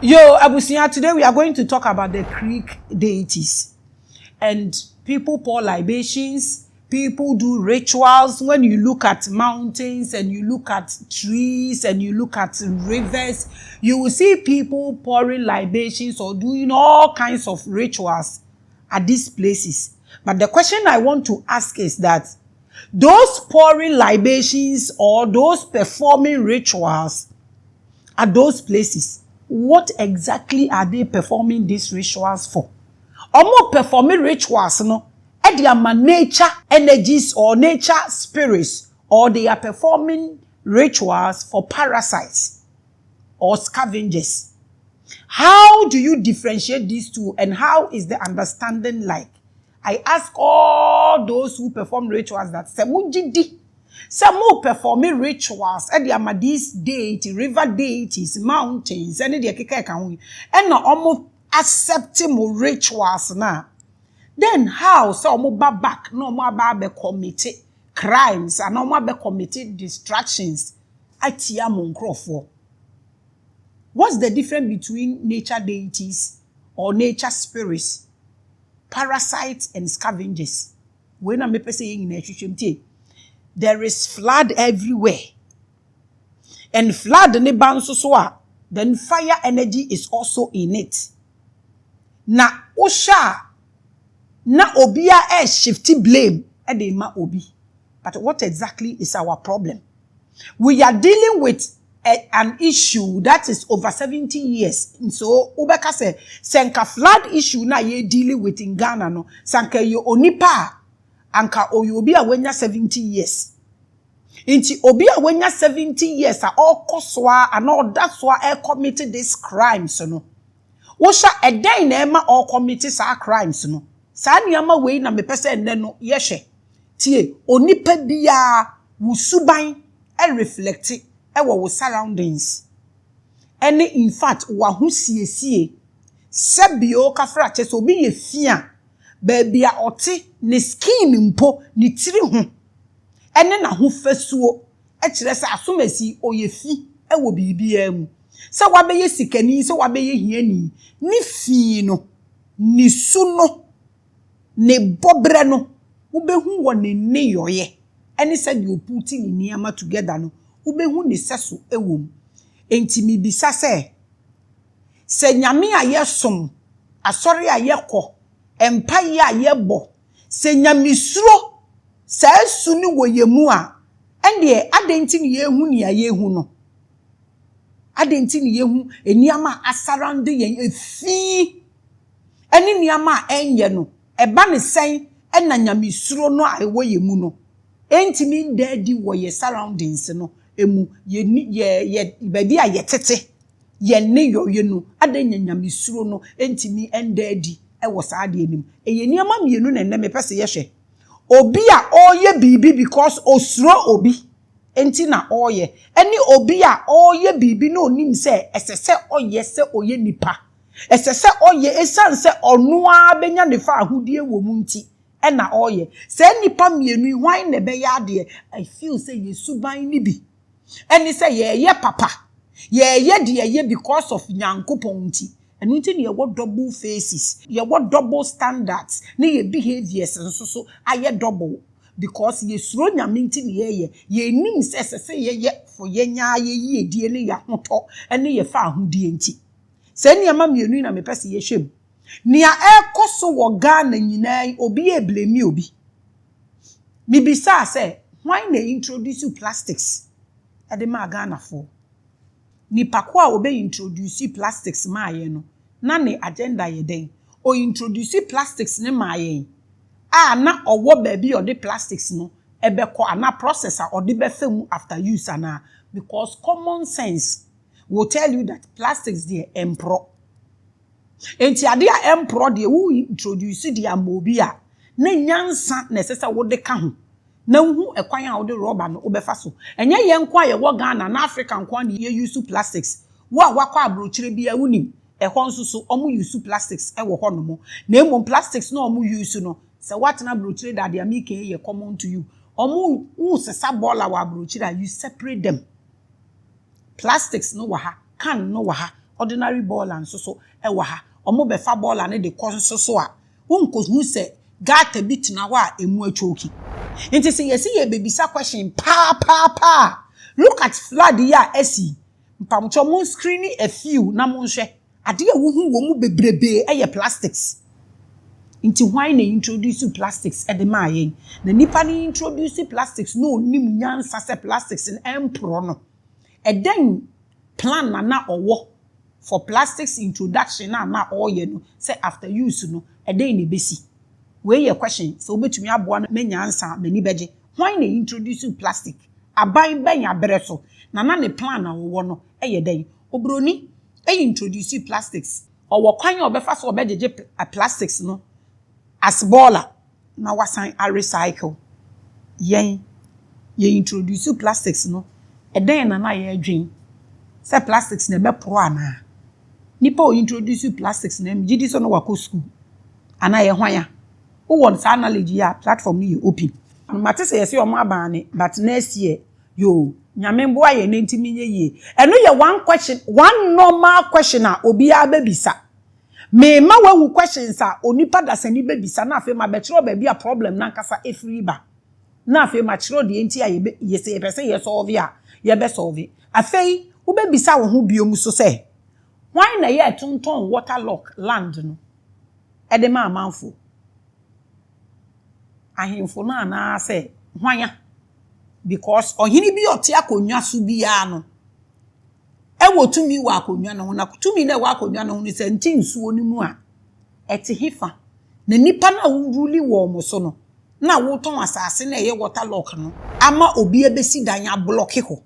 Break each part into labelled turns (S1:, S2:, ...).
S1: Yo, Abusia, today we are going to talk about the Greek deities. And people pour libations, people do rituals. When you look at mountains and you look at trees and you look at rivers, you will see people pouring libations or doing all kinds of rituals at these places. But the question I want to ask is that those pouring libations or those performing rituals at those places, what exactly are they performing these rituals for? Omo performing rituals no, they are nature energies or nature spirits, or they are performing rituals for parasites or scavengers. How do you differentiate these two, and how is the understanding like? I ask all those who perform rituals that some performing rituals and they these deities, river deities, mountains, and they and almost accepting rituals now. Then how some back no more be committed crimes and no more be committed distractions at for. What's the difference between nature deities or nature spirits, parasites and scavengers? When I'm saying in there is flood everywhere. And flood ne banso so then fire energy is also in it. Na osha na obia shifty blame e ma obi. But what exactly is our problem? We are dealing with an issue that is over 70 years. So obeka se senka flood issue na ye dealing with in Ghana no sanka yo onipa anka oyobi a wenya 70 years. Inti obi a wenya 70 years a all koswa and all that's why committed these crimes no. Wosha eden na ema all committed sa crimes no. Sa niyama we na mepese enne no yehwe. Tie onipa bia wusuban reflect wo surroundings. Ene in fact wa hu siesie sebio kafra che so bi ye fia baby a ote ne skin mpo ni tiri hu ene na hu fesuo e kire se asomasi oyefi e wo bibia mu se wabeye sikani se wabeye hiani ni fi no ni su no ne bobre no ubehu wo ne yoye ene se de oputi ni niama together no ubehu ni seso ewom enti mi bisa se nyame ayesom asori ayekọ empire ayebo se nyamisuro sa su ni wo yemu a ende adenti ni yehu ni ayehu no adenti ni yehu eniama asarande yen efi eni niama enye no eba ne sen ena nyamisuro no a ewo yemu no enti mi ndadi wo ye surroundings no emu ye baby a yetete ye ne yoye no adenya nyamisuro no enti mi ndadi e wo saade enim eye niama mienu na nne pese yehwe obi a oye bibi because osuro obi enti na oye eni obi a oye bibi no onim se esese oye se oye nipa esese oye esanse onua benya ne fa ahudie wo mu nti e na oye se nipa mienu hwan ne be ya de I feel say yesuban ni bi eni se ye papa ye de ye because of nyankopon nti and until you what double faces, you what double standards, ne behaviors and so aye double because ye sro nyaminti ye nim say ye for ye nya ye die ne ya hoto ene ye fa ahudie nti se ne ma mienu na me pese ye hwem nia ekoso wo Ghana nyina obi e blame obi mi bisa say why na introduce plastics ade ma Ghana for ni pakwa obe introduce plastics maaye no na ne agenda ye den o introduce plastics ne maaye na owo baby o de plastics no ebeko ana processor o de befemu after use ana because common sense will tell you that plastics dey empro enti ade a empro de wo introduce de amobi a na nyansa na sesa wo de ka ho na hu ekwan a wo de rubber no obefa so enye ye nkwa ye wo Ghana na Africa nkwa na ye use plastics wo a wakwa abrochire bia wunim ehon so so omu use plastics e wo ho no mo na emo plastics no omu use no se what na abrochire that they make ye common to you omu wu sesa bola wa abrochire you separate them plastics no wa ha can no wa ha ordinary ball and so ewa ha omo be fa ball and de ko so a wonko hu se gata bit na wa emu achoki nti se yesi ye bebisa question pa look at flood ya esi mpamcho mon screen a few na mon hwe ade a wo hu wo mu bebrebe eye plastics nti why na introduce plastics e de ma yen na nipa ni introduce plastics no nim nyansa se plastics in empro no e den plan na owo for plastics introduction na oye no say after use no e den ni besi we your question so obetumi aboa me nyansa mani beje why na introduce plastic aban benya bereso na ne plan na wo no eye den obroni e introduce plastics owo kwan obefa so obejeje plastics no as baller na wasan a recycle yen ye introduce plastics no e den na ye adwen say plastics na be pro ana nipa o introduce plastics na mjidi so no wako school ana ye hwan ya who wants analogy ya platform ni open mate say yes o ma ban but next year yo nyame mbo aye na ntimi nye ye eno ye one question one normal question a obi a bebisa me ma wahu questions a onipa dasani bebisa na afa ma be kiro ba bia problem na nkasa efiri ba na afa ma kiro de enti a ye say ye pese ye solve ya ye be solve afei wo bebisa wo ho biom so say why na ye tonton waterlock land no e de ma amanfo ahemfo na na say hwanya because ohini bi ote akonwa so bia no e wotumi wa akonwa no na tumi na wa akonwa no ni se nti nsuo ni mu a ete hifa na nipa na wuruli wo mo so no na wo ton asase na ye waterlock no ama obi ebesi dan ya block ho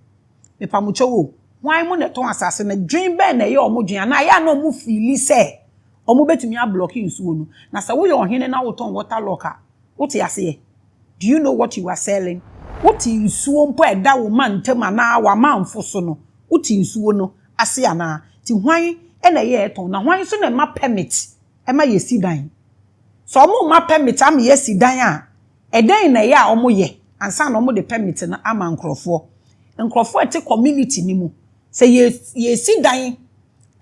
S1: mepamucho wo why mo na ton asase na dream be na ye omodwan na ya na omu fili se omu betumi a block nsuo no na se wo ye ohene na wo ton waterlock a what you say? Do you know what you are selling? What in suo mpo eda wo mantema na wa manfo so no. What in suo no ase ana. Ti hwan e na ye eton na hwan so na ma permit e ma ye si dan. So omo ma permit am ye si dan a eden na ye a omo ye ansa na omo de permit na ama nkrofo. Nkrofo ete community ni mu. Se ye si dan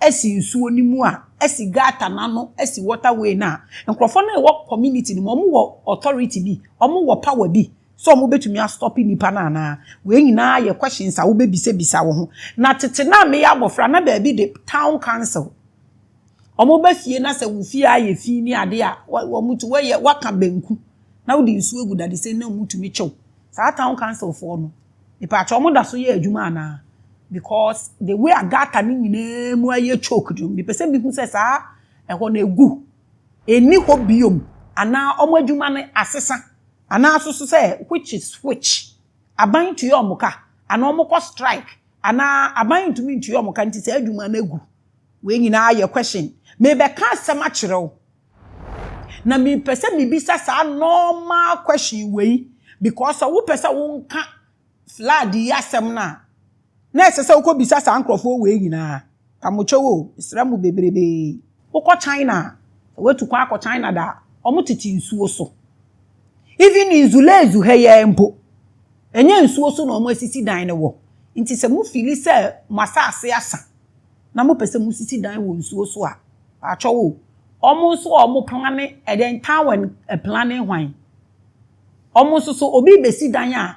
S1: esi nsuo ni mu a esi gata na no esi waterway na nkrofo na wo community ni mo wo authority bi omo wo power bi so omo betumi a stop nipa na na we nyina ye questions a wo bebisa wo ho na tete na me ya bofra na ba bi de town council omo ba fie na se wo fie aye fie ni ade a wo mutu we ye waka banku na wo di nsuo gu dade se na mutumi chew sa town council for no nipa cha omo da so ye adwuma na because the way I got an in mu aye choke dum be person bi hu say sa e ho na egu eni ho biom ana omo adwuma ne asesa ana asoso say which is which aban to your muka ana omo ko strike ana aban to me to your muka nti say adwuma na egu we nyina aye question me be ka asema kirew na me person me bisa sa normal question we because wo person won ka flood yasem na na esese uko bisa sa ankrofo we nyina amochowo isramu bebrebe uko China wetu kwa akọ China da omutiti nsuo so even inzulezu heye mpo enye nsuo so na omo asisi dan ne wo nti se mu fili se masase asa na mo pese mu sisi dan wo nsuo so a achowo omo so omo plane eden town planning hwan omo so obi besi dan a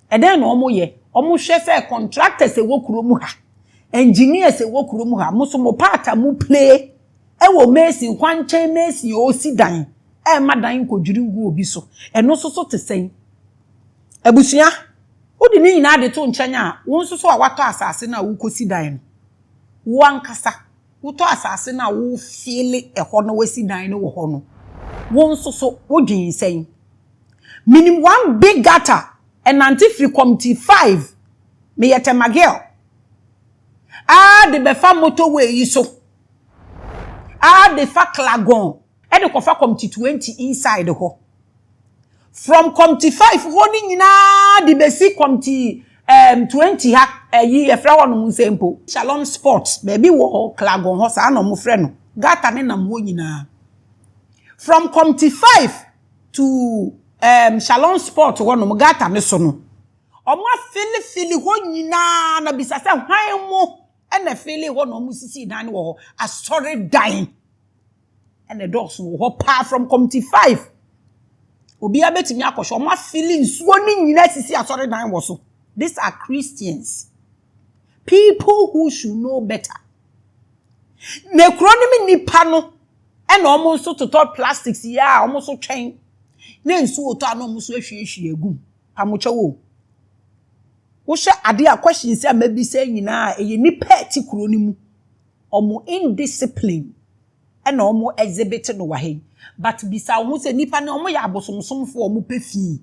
S1: eden na omo ye omo hwe se contractors e wokuro mu ha engineers e wokuro mu ha mo so mo part mu play e wo mesi kwanche mesi o si dan e ma dan kodwiri gu obi so eno so te sen abusua odi ni nyina de to nkyanya a won so a wato asase na wo kosi dan no wo ankasa wo to asase na wo feel e ho no wasi dan no wo ho no won so wo dwen sen minimum one big gutter and anti-free committee 5 me yete magel de befa motorway yi so de fa clagon e de kofa committee 20 inside ho from committee 5 honi nyina de besi committee 20 ha yi e fra wono nsempo Shalom Sports baby wo clagon ho sa no mo frɛ no gata ne nam ho nyina from committee 5 to Shalom Sport wono mo gata ne so no omo fili ho nyina na bisa se hwan mo and a feeling one almost see dan wo a story dying and the dogs wo pa from committee 5 obi abetimi akosho ma feeling so ni nyina sisi a story dying wo so. These are Christians, people who should know better. Ne kronimi nipa no and almost so to talk plastics ya almost so train na nsu oto ano muso ahwiehwie egum pamocha wo wo hye ade a question say maybe say nyina eye nipa ti kuro ni mu omo indiscipline and omo exhibit no wa he but bisa wo say nipa ne omo ya abosomsomfo omo pefi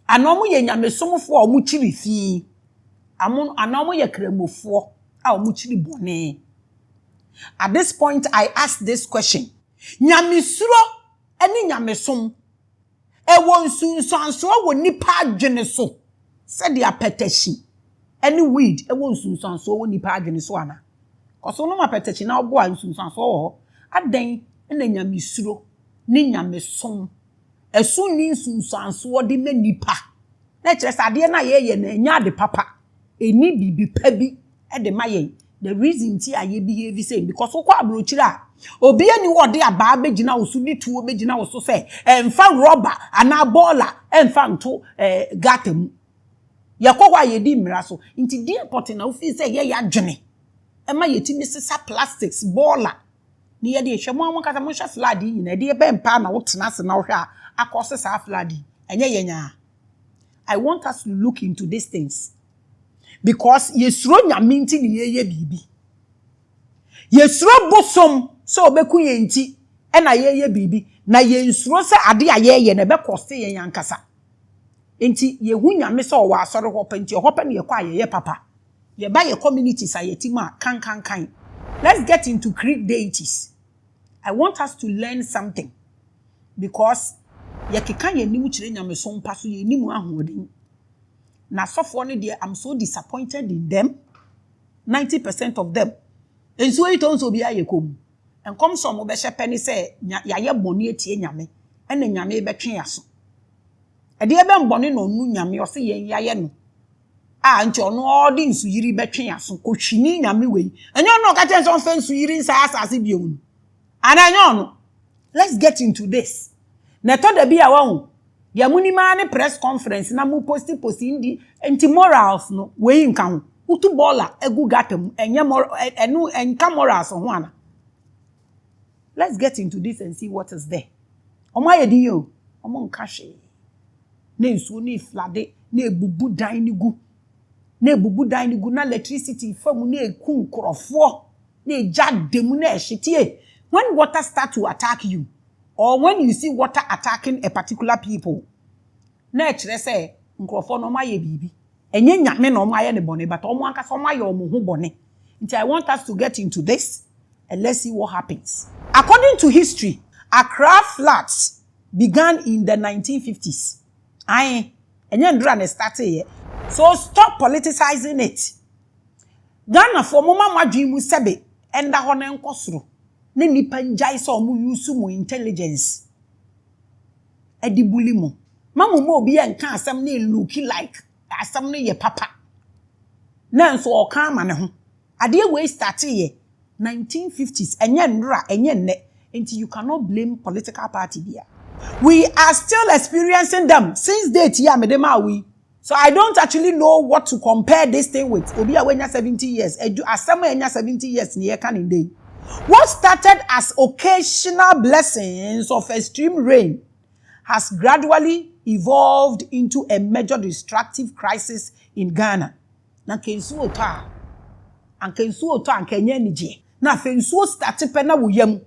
S1: ana omo ye nyamesomfo omo chiri fi ana omo ye kremofo a omo chiri bone. At this point, I ask this question. Nyamisuro eni nyamesom. Ewo nsunsanso wo nipa adwene so. Said the apeteshi. Any weed, ewo nsunsanso wo nipa adwene so ana. Koso no apeteshi na obo nsunsanso ho. Aden ena nyamisuro ni nyamesom. Esu ni nsunsanso de me nipa. Na kire sade na ye na nya de papa. Eni bibi pa bi e de mayen. The reason ti aye behave same because wo kwa abrochira obi ani wo de aba begina wo so ni tuo begina wo so se emfa rubber ana baller emfa nto gatem yakwa ye di mira so nti di airport na wo fi se ye ya dwene ema ye ti misisa plastics baller ni ye de hwemo amon kasa mo hwa flood yi na de be mpa na wo tena se na wo hwa akose sa flood enye yenya. I want us to look into these things. Because yesuro nyaminti ni yeye bibi. Yesuro bosom so obeku ye nti na yeye bibi na yensuro se ade a yeye na be koste ye yankasa. Enti yehu nyame so wa asore hopa nti hopa ne ye kwa yeye papa. Ye ba ye communities ayetima kan. Let's get into Greek deities. I want us to learn something because ye keka ye nimu kire nyame so mpa so ye nimu ahoden. Na sofo ne de I'm so disappointed in them. 90% of them. And so it also be ayekom. And come some obehye penny say yaye boni etie nyame. Ene nyame betwe aso. E de be mboni no nu nyame o se yen yaye no. Ah nti ono odi nsu yiri betwe aso ko hwini nyame wei. Enyo no ka chen so fe nsu yiri nsa asase biom. Ana enyo no. Let's get into this. Na to da bia wa ya munima ne press conference na mu posti ndi enti morals no we nka ho utu bola egu gatam enye enu enka morals ho ana. Let's get into this and see what is there. Omo ayedi yo omo nka hwe na nsuo ni flade na ebubu dan ni gu na electricity fam na eku nkrofo na eja demu na ehyetie. When water start to attack you or when you see water attacking a particular people, na kire say nkrofo no maye bibi enye nyame no maye ne bone but omo anka so maye omo hu bone. Nti I want us to get into this and let's see what happens. According to history, Accra floods began in the 1950s. Enye ndra ne start here. So stop politicizing it. Ghana for mama madwi mu sebe enda ho ne nkosoro. Ne nipa njai so omo use mu intelligence. Edibuli mu. Mamu mo obi enka asem na look like asem na ye papa. Na nso o kan ma ne ho. Ade we start here 1950s enye nra enye nne. Until you cannot blame political party there. We are still experiencing them since date here medema we. So I don't actually know what to compare this thing with. Obi awenya 70 years. Edu asema enya 70 years ni ye kan ndey. What started as occasional blessings of extreme rain has gradually evolved into a major destructive crisis in Ghana. Na kensu ota. Ankensu ota ankenye nije. Na fensu start pe na woyam.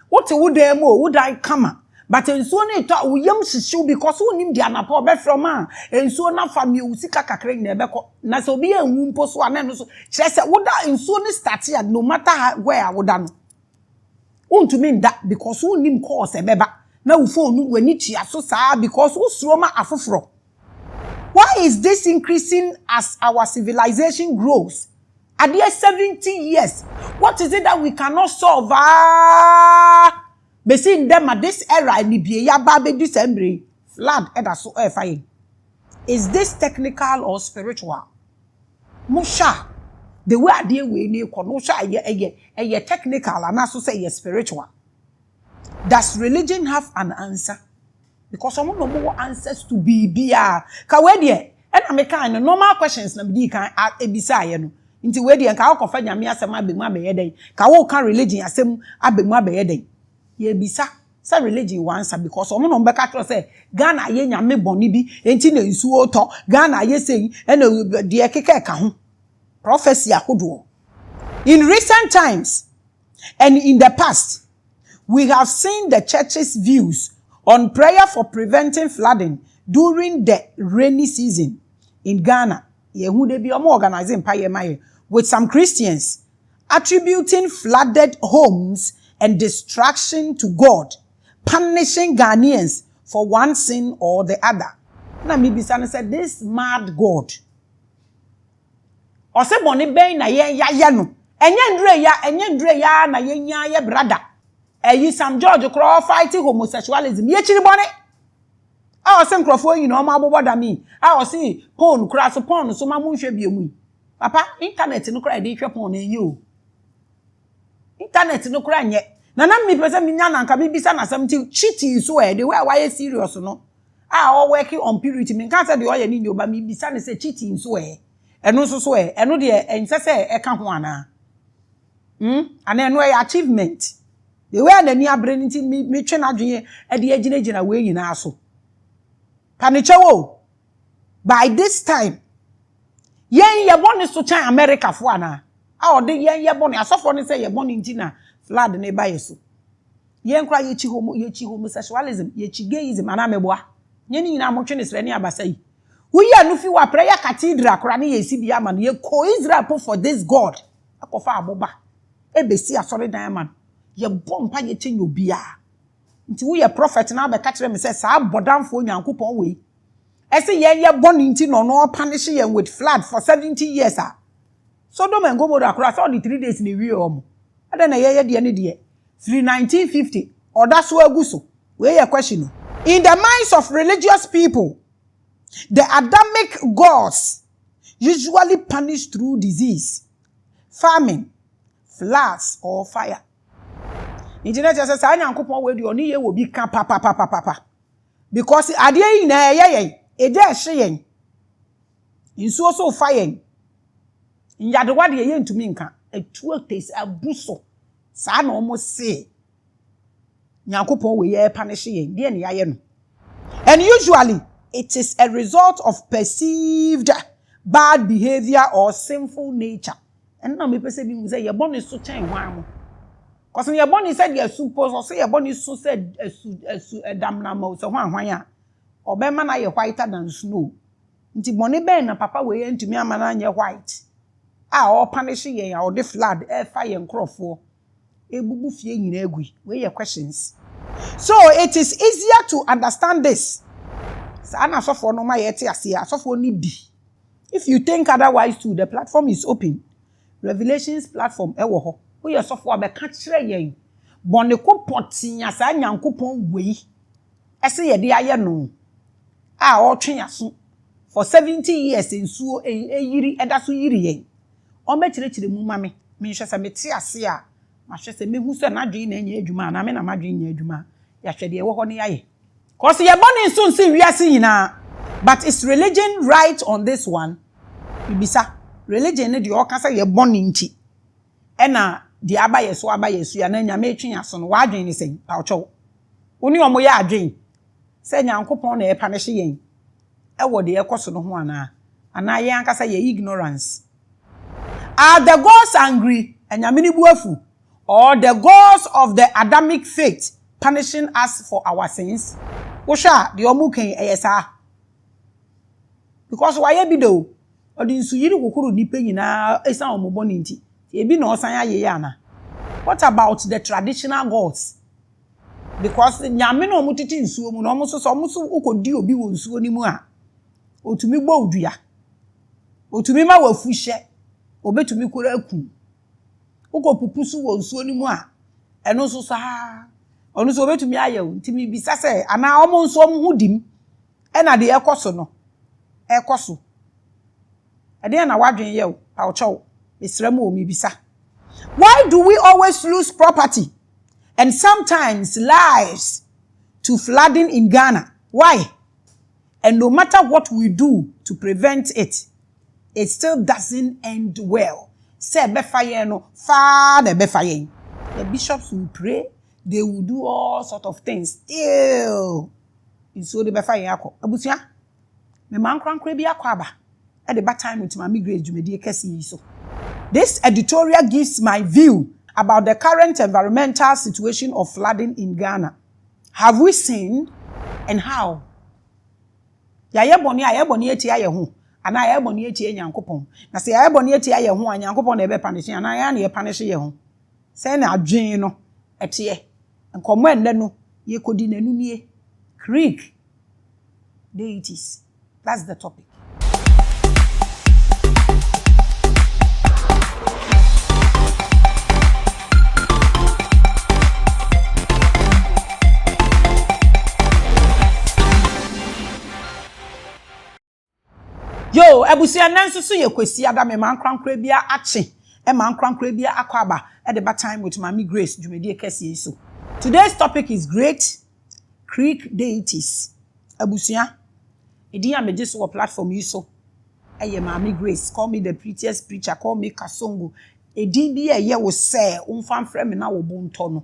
S1: What would them would I come? But in so ne to woyam sisiu because who nim dia na pa be from and so na family usika kakre na ebeko na so bi anwu mpo so ana no so kire se woda in so ne start ya no matter where woda no won't mean that because who nim cause ebeba na wo phone wani tia so saa because who sroma afoforo. Why is this increasing as our civilization grows? At the 70 years, what is it that we cannot solve? But see them at this era, December flood so fire. Is this technical or spiritual? Musha, the way ade we ni ko no hwa eye technical and also say spiritual. Does religion have an answer? Because someone no more answers to be ka we de and I make kind normal questions na be kan ebisa ye no nti we de ka akofa nyame asem abegu abeye den ka wo kan religion asem abegu abeye den ye bisa say religion wan answer because someone no be ka tro say Ghana ye nyame boni bi enti na nsuo to Ghana ye sei na de keke ka ho prophecy akodo. In recent times and in the past, we have seen the church's views on prayer for preventing flooding during the rainy season in Ghana. Organizing with some Christians attributing flooded homes and destruction to God, punishing Ghanaians for one sin or the other. Now, maybe someone said, this mad God. Or say, Bonnie Bay na ya no. Enye ndre ya na yenya ye brother. Sam George Crow fighting homosexualism. Ye chiri bone. I was saying Crawford, you know, ma bobo da me. I was saying porn, crass porn, so ma munhwe biemu. Papa, internet no cry dey hwe porn en you. Internet no cry nye. Na me pese me nya na nka bibisa na sam ti cheating so the way why serious no. All working on purity. Me can say the oye ni nyoba me bisa ne say cheating so eno so eno de ense say e ka ho ana. And then no achievement. The way na ni abreniti me twe na dwen e de agina we nyina so. Panichewo. By this time, yen ye born so chan America fo ana. A ode yen ye born asofo ne say ye born ntina flood ne ba yeso. Yen kra ye chi homosexualism, ye chi gayism ana meboa. Yen ni nyina mo twe ne sre ne abasai. Wo ye anu fi wa prayer cathedral kra ne ye si bia ma ye ko Israel for this God. Akofa aboba. Ebesi asori dan man. Ye bompa ye chenyo bia. Nti wo ye prophet na be ka kire me say sa bodamfo nyankopon we. Ese ye born nti no punish ye with flood for 70 years ah. Sodom and Gomorrah across all the 3 days in the we om. Ada na ye de ne de. 1950 or that's where aguso. We ye question. In the minds of religious people, the Adamic gods usually punish through disease, famine, floods or fire. Internet says I nyankopon we de oni ye wo bi ka papa. Because ade na ye e de hye yen. Insuo so fire. Nyade wade ye ntumi nka. Etuo taste abuso. Sa na omo se. Nyankopon we ye punish yen. De ne yaye no. And usually it is a result of perceived bad behavior or sinful nature. And now me pese bi mu say ye born so chen hwan mo. Cause your body said you suppose or say your body so said a damn na so hwan ya. Obema na ye whiter than snow. Nti boni ben na papa we ntumi amana nye white. All punish ye or the flood fire nkrofo. Ebubu fie nyina agui. We your questions. So it is easier to understand this. Sa na so for no ma ye te ase a so for ni bi. If you think otherwise too, the platform is open. Revelations platform ewo ho. We are so for be ka kire yen. Bone ko potinya sa nyankopon we. Ese ye de aye no. O twen aso. For 70 years ensuo yiri eda so yiri yen. O me kire mu mame. Me hwe se me te ase a. Ma hwe se mehu se na dwen na nya adwuma na me na ma dwen nya adwuma. Ya hwe de ewo ho ne yaye. Cause ye bone so nsi wiase nyina. But is religion right on this one? Ibisa. Religion ne de o ka say ye bone nti. Ena di abaye so ya na nyame atwen aso no wa adwen ni sen pa ocho oni omo ya adwen se nyankopon na e punish yen e wo de ekoso no ho ana ye ankasa ye ignorance. Are the gods angry enyame ni buafu or the gods of the Adamic faith punishing us for our sins? Wo sha de omo kan eyesa because why be do odi nsu yiri kokoro ni pe nyina esa omo boni nti ebi no osan aye yana. What about the traditional gods? Because nyame no mutiti nsuo mu no omo so ukodi obi wo nsuo ni mu a otumi gbo odua otumi ma wafuhye obetumi kora aku ukopupusu wo nsuo ni mu a eno so saa onu so obetumi aye ntimi bisa se ana omo nsuo mu hudim ena de ekoso no ekoso ade na wadwen ye pa ocho Why do we always lose property and sometimes lives to flooding in Ghana? Why? And no matter what we do to prevent it, it still doesn't end well. Say befaye no, father befaye. The bishops will pray, they will do all sort of things. Still, so the befaye yako. Abusia, me man krankre bi akwaba. At the bad time with Maame Grace Jumedi kesi so. This editorial gives my view about the current environmental situation of flooding in Ghana. Have we seen and how? Ya boni eti aye ho. Ana ya boni eti Nyankopon. Na se ya boni eti aye ho Nyankopon na ebe punish ana ya na ye punish ye ho. Se na adwen no ete. Nkomo enne no ye kodi nanu nie. Creek deities. That's the topic. Yo, ebusia nansusu ye kwesi ada me man krankra bia ache. E man krankra bia akwaba at the bad time with Maame Grace Jumedi kesi so. Today's topic is great Creek deities. Ebusia edi ya meje so platform yi so. Eye Maame Grace, call me the prettiest preacher, call me Kasongo. Edi bi ye wo say umfa mfrɛ me na wo bonto no.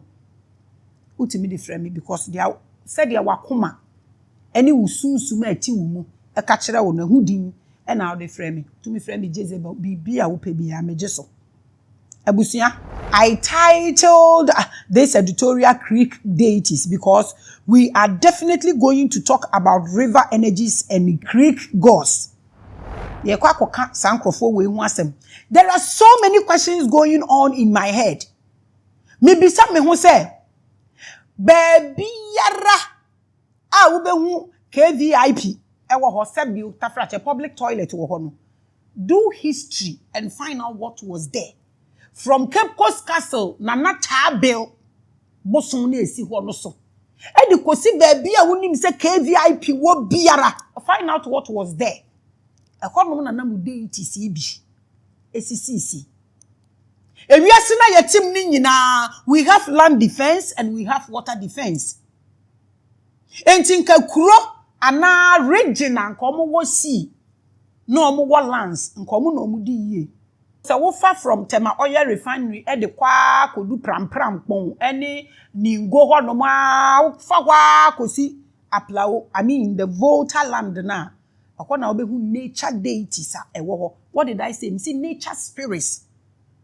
S1: Utimi di frɛ me because they said they wakoma. Any usunsuma ati wo mu e ka kire wo na hudin. And now they frame me. To me frame me Jezebel be a upe be a mejeso. Ebusia, I titled this editorial Creek deities because we are definitely going to talk about river energies and Creek gods. There are so many questions going on in my head. Maybe some who say, baby yara, ube KVIP. A public toilet. Do history and find out what was there. From Cape Coast Castle, Nana Tabel, Bosune si so. And you could see baby, I wouldn't say KVIP, what biara. Find out what was there. A common number Deities, ACCC. And we are seeing a team nina. We have land defense and we have water defense. And think a crow. Ana region nkomo wo sea no mo wo lands nkomo no mo di yie so wo fa from Tema Oil Refinery e de kwa kodu prampram pon ene ningo ho no ma fa kwa kosi aplawo I mean the Volta land na akona obehu nature deities a ewo ho. What did I say? Me see nature spirits.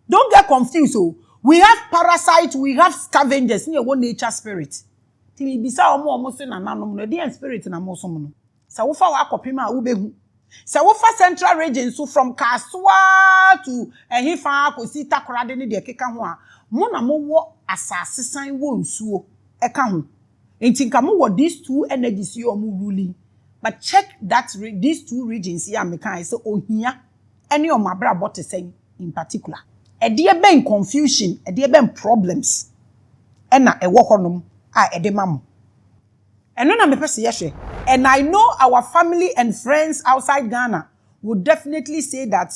S1: Don't get confused. So we have parasites, we have scavengers, we have nature spirits. Tili bisa omo so na nanom no the spirit na mo so no sa wo fa wa akopema a wo behu sa wo fa central region so from Kaswa to Ehifa kosi Takorade ne de keka ho a mo na mo wo asase san wo nsuo eka ho enti nka mo wo these two energies you omo ruling but check that these two regions here me kan say ohia any o mabra bot say in particular e de ben confusion e de ben problems e na e wo honom edemam. And I know our family and friends outside Ghana would definitely say that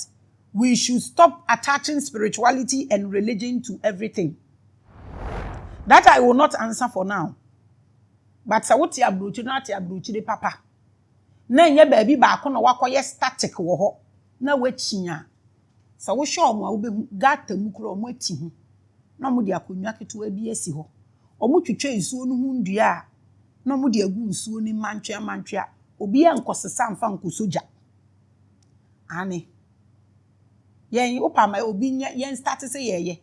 S1: we should stop attaching spirituality and religion to everything. That I will not answer for now. But sawoti abruchi na ati abruchi de papa. Na nye baby ba ko na wakoye static wo ho. Na wachinya. Sawo sure mo obehu gata mu kro mo ati hu. Na mo de akonwa ketewa bi asi ho. Omu twetwe nsuo no hu ndua na omu de agu nsuo ni mantwea obi ankosesa mfa nkosoja ane yen opama obi yen start say yeye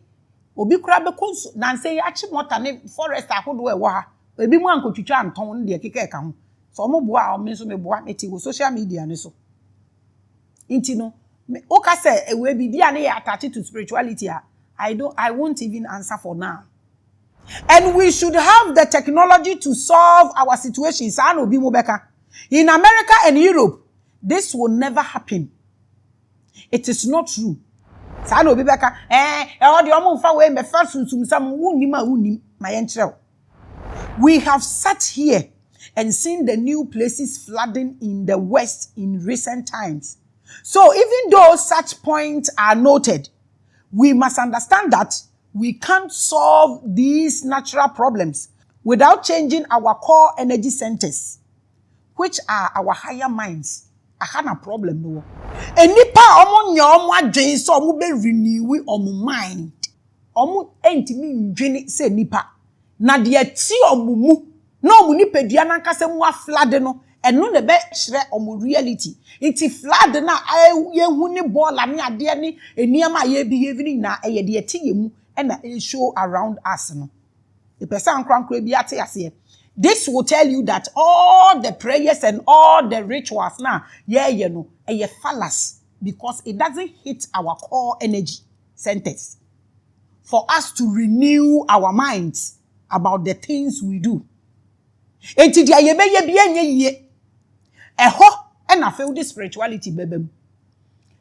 S1: obi kura be konso na nse achi mota ne forest akodo e wo ha ebi mu ankotwetwa anton de keka eka ho so omu boa o me so me boa meti wo social media ne so inti no o ka say ewe bibia ne ya attach to spirituality I won't even answer for now. And we should have the technology to solve our situations. In America and Europe, this will never happen. It is not true. We have sat here and seen the new places flooding in the West in recent times. So even though such points are noted, we must understand that we can't solve these natural problems without changing our core energy centers, which are our higher minds. I had a problem no. Enipa omo nya omo adwen so omo be renew omo mind. Omo entimi ndwene se nipa. Na de ti omo mu. Na omo nipadua na nkase mu aflade no. Eno ne be hire omo reality. Iti flood na ye hu ni ball ane ade ni eniama ye behave ni na eye de ti ye mu e na e show around us no. The person krankra bi ate ase. This will tell you that all the prayers and all the rituals now, you know, are fallacious because it doesn't hit our core energy centers for us to renew our minds about the things we do. Enti dia ye be ye bia nye ye. Eho e na feel this spirituality bebem.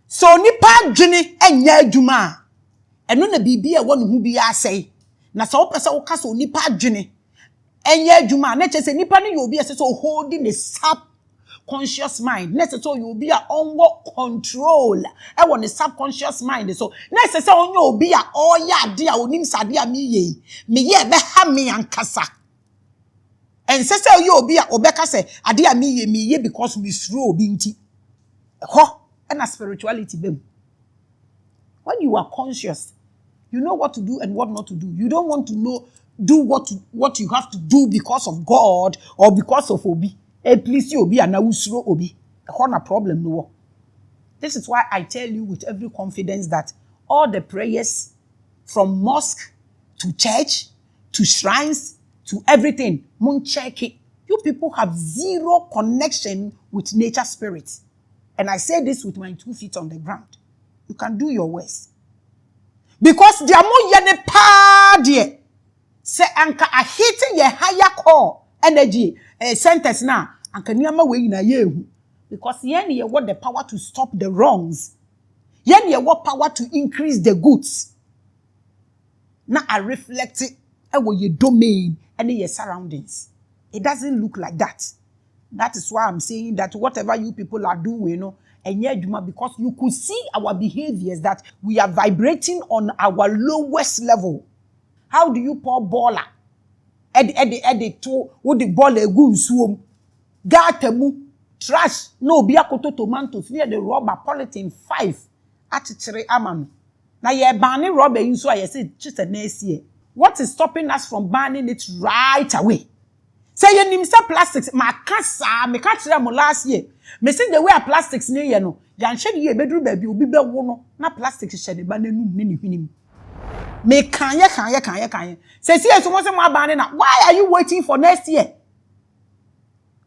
S1: So nipa dwene enya adwuma. Eno na bibia wo no hu bia asai. Na so pese wo ka so nipa dwene enye adwuma na chese nipa no you be so holding the subconscious mind. Na so you be on control. E won the subconscious mind. So na se onye obi a oya ade a onim sade a me ye be ha me ankasa. And se you obi a obeka se ade a me ye because we throw obi nti. Ho na spirituality bem. When you are conscious, you know what to do and what not to do. You don't want to do what you have to do because of God or because of Obi. Please you Obi and Usro Obi. A problem no. This is why I tell you with every confidence that all the prayers from mosque to church to shrines to everything, mun check it. You people have zero connection with nature spirits. And I say this with my 2 feet on the ground. You can do your worst. Because they are more yene pa die. Say anka a hitting your higher core energy centers now. Anka niyama we na yehu. Because yen ye what the power to stop the wrongs. Yen ye what power to increase the goods. Now I reflect it with your domain and your surroundings. It doesn't look like that. That is why I'm saying that whatever you people are doing, you know, and yet, because you could see our behaviors that we are vibrating on our lowest level. How do you pour baller? Edi to wo the ball egu nsuom. Gatemu trash no bia koto tomatoes near the rubber polythene 5 atichire amano. Na ye banning rubber inso I say just a next year. What is stopping us from banning it right away? Say you nim say plastics ma kasa me ka kire mo last year. Me see the way plastics ne ye no. Yan hwe ye beduru ba bi obi be wo no na plastics hwe de ba nanum ne hwinim. Me kanye. Say see so mo say mo abane na why are you waiting for next year?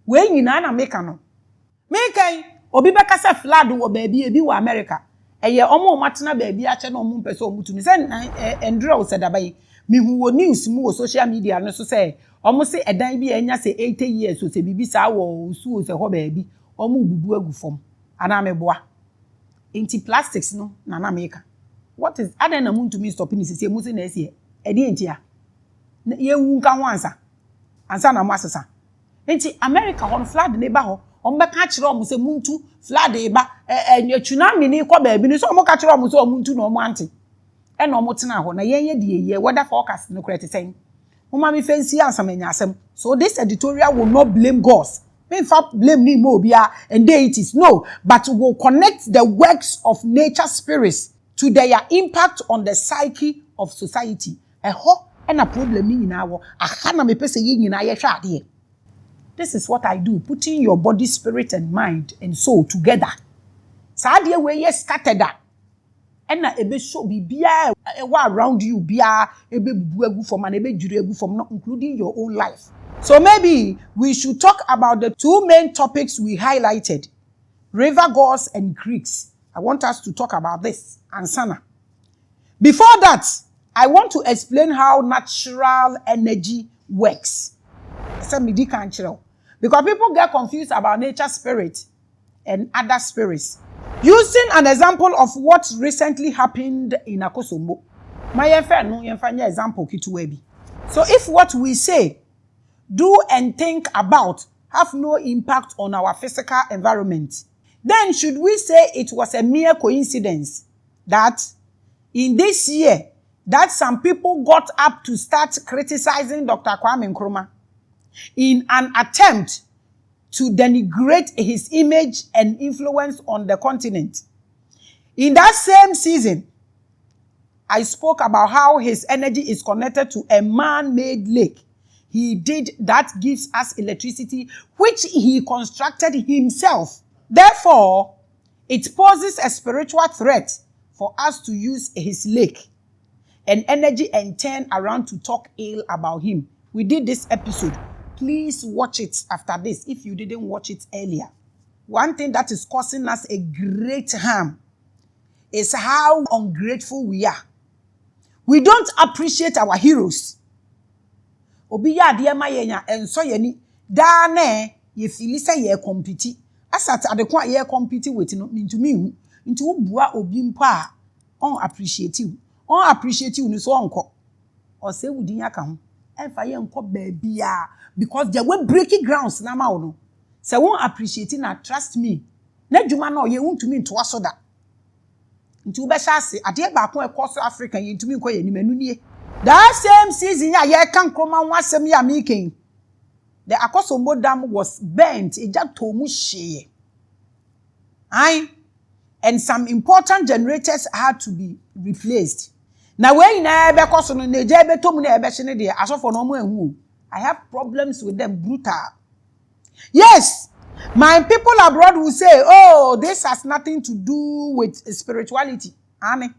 S1: We nyina na make no. Me kan obi be ka say flood wo ba bi ebi wo America. Eye omo matena ba bi a che na omo mpese omutu ni say endura wo sedabayi. Me hu wo news mu wo social media no so say omo se edan bi enya se 80 years so se bibi sa wo su se ho ba bi omo bubu agu fom ana me boa enti plastics no na make. What is other na muntu me stop ni se mu se na ese e de entia ye wu nka ho ansa na masesa enti America on flood ne ba ho omo be ka kire omo se muntu flood e ba tsunami ni ko ba bi ni so omo ka kire omo se omo muntu na omo ante e na omo tena ho na ye de ye weather forecast no correct say Mama mi fancy answer asem. So this editorial will not blame God. In fact, blame me mobia and deities. No, but will connect the works of nature spirits to their impact on the psyche of society. And a problem in our This is what I do, putting your body, spirit, and mind and soul together. Sadia way yes scattered that. And na ebe show bibia around you bia ebe bubu egu from and ebe jure egu from, not including your own life. So maybe we should talk about the 2 main topics we highlighted: river gods and creeks. I want us to talk about this and Sana. Before that, I want to explain how natural energy works. Because people get confused about nature spirit and other spirits. Using an example of what recently happened in Akosombo. My example kituwebi. So if what we say, do and think about have no impact on our physical environment, then should we say it was a mere coincidence that in this year that some people got up to start criticizing Dr. Kwame Nkrumah in an attempt to denigrate his image and influence on the continent. In that same season, I spoke about how his energy is connected to a man-made lake he did that gives us electricity, which he constructed himself. Therefore, it poses a spiritual threat for us to use his lake and energy and turn around to talk ill about him. We did this episode. Please watch it after this if you didn't watch it earlier. One thing that is causing us a great harm is how ungrateful we are. We don't appreciate our heroes. Obi ya de ma yenya enso ye ni da na ye feel say ye compete. Asat adekwa ye compete with no ntumi hu. Nti wo bua obi mpa on appreciate you. On appreciate you ni so onko. O se wudin aka ho. Emfa ye nko baabia because there were breaking grounds na ma wo no. Se won appreciate na trust me. Na dwuma na ye wuntumi nto aso da. Nti wo be sha ase ade ba ko e course Africa ye ntumi nko ye ni manu nie. That same season ya ye kan kroma wasem ya making. The Akosombo Dam was burnt. It just tomu sheye. And some important generators had to be replaced. Now when na be koso no neje be tomu na ebe hye ne de asofo no mo ehu. I have problems with them brutal. Yes, my people abroad will say, "Oh, this has nothing to do with spirituality." Amen.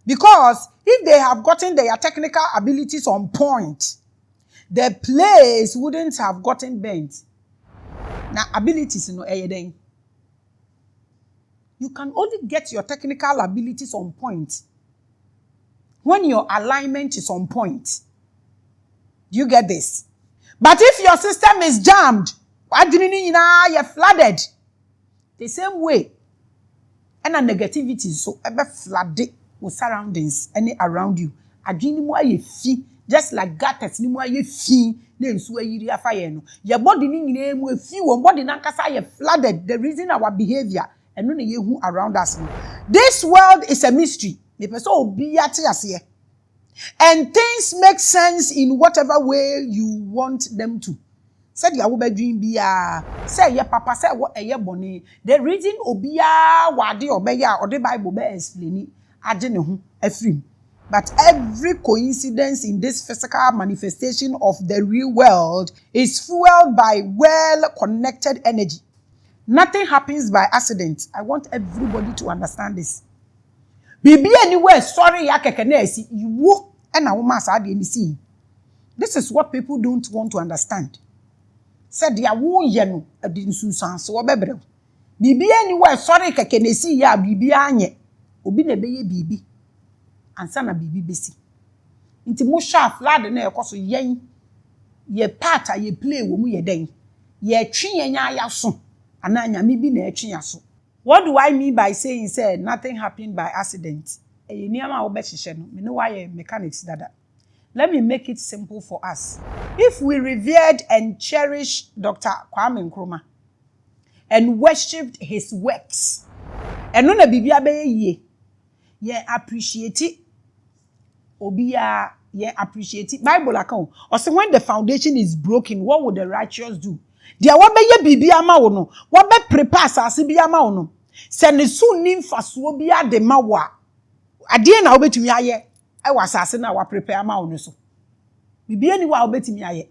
S1: Because if they have gotten their technical abilities on point, the place wouldn't have gotten bent. Now, abilities, you know, you can only get your technical abilities on point when your alignment is on point. Do you get this? But if your system is jammed, you're flooded. The same way, and a negativity so ever flooded with surroundings any around you. Just like gutters ni mo aye fi na ensu ayiri afaye no. Your body ni nyina mu afi won body na nkasa ye flooded. The reason our behavior and no ye hu around us. This world is a mystery. The person obi ate ase. And things make sense in whatever way you want them to. Said ya wo bedwin bia, say ye papa say wo eye bone. The reason obia wade obeya or the Bible be explain ade ne ho afrim. But every coincidence in this physical manifestation of the real world is fueled by well-connected energy. Nothing happens by accident. I want everybody to understand this. Bibi anywhere sorry ya keke na esi iwo na wo ma sa de ni si. This is what people don't want to understand. Said ya wo ye no adi nsusan so obebre. Bibi anywhere sorry keke na esi ya bibi anye. Obi na beye bibi. Ansa na bibi besi. Nti mo sha flood na ekoso yen ye part a ye play wo mu ye den. Ye twi yen aya so. Ana nyame bi na etwi aso. What do I mean by saying say nothing happened by accident? E niama wo be hihye no. Me no why mechanics dada. Let me make it simple for us. If we revered and cherished Dr. Kwame Nkrumah and worshipped his works, and no na bibia be ye, ye appreciate it. Obia, ye appreciate it. Bible account. Or say when the foundation is broken, what would the righteous do? Dia what be ye bibia ma wo no. What be prepare asase bia ma wo no. Se ne su nimfaso bia de ma wa. Ade na obetumi aye. E wa asase na wa prepare ma wo no so. Bibia ni wa obetumi aye.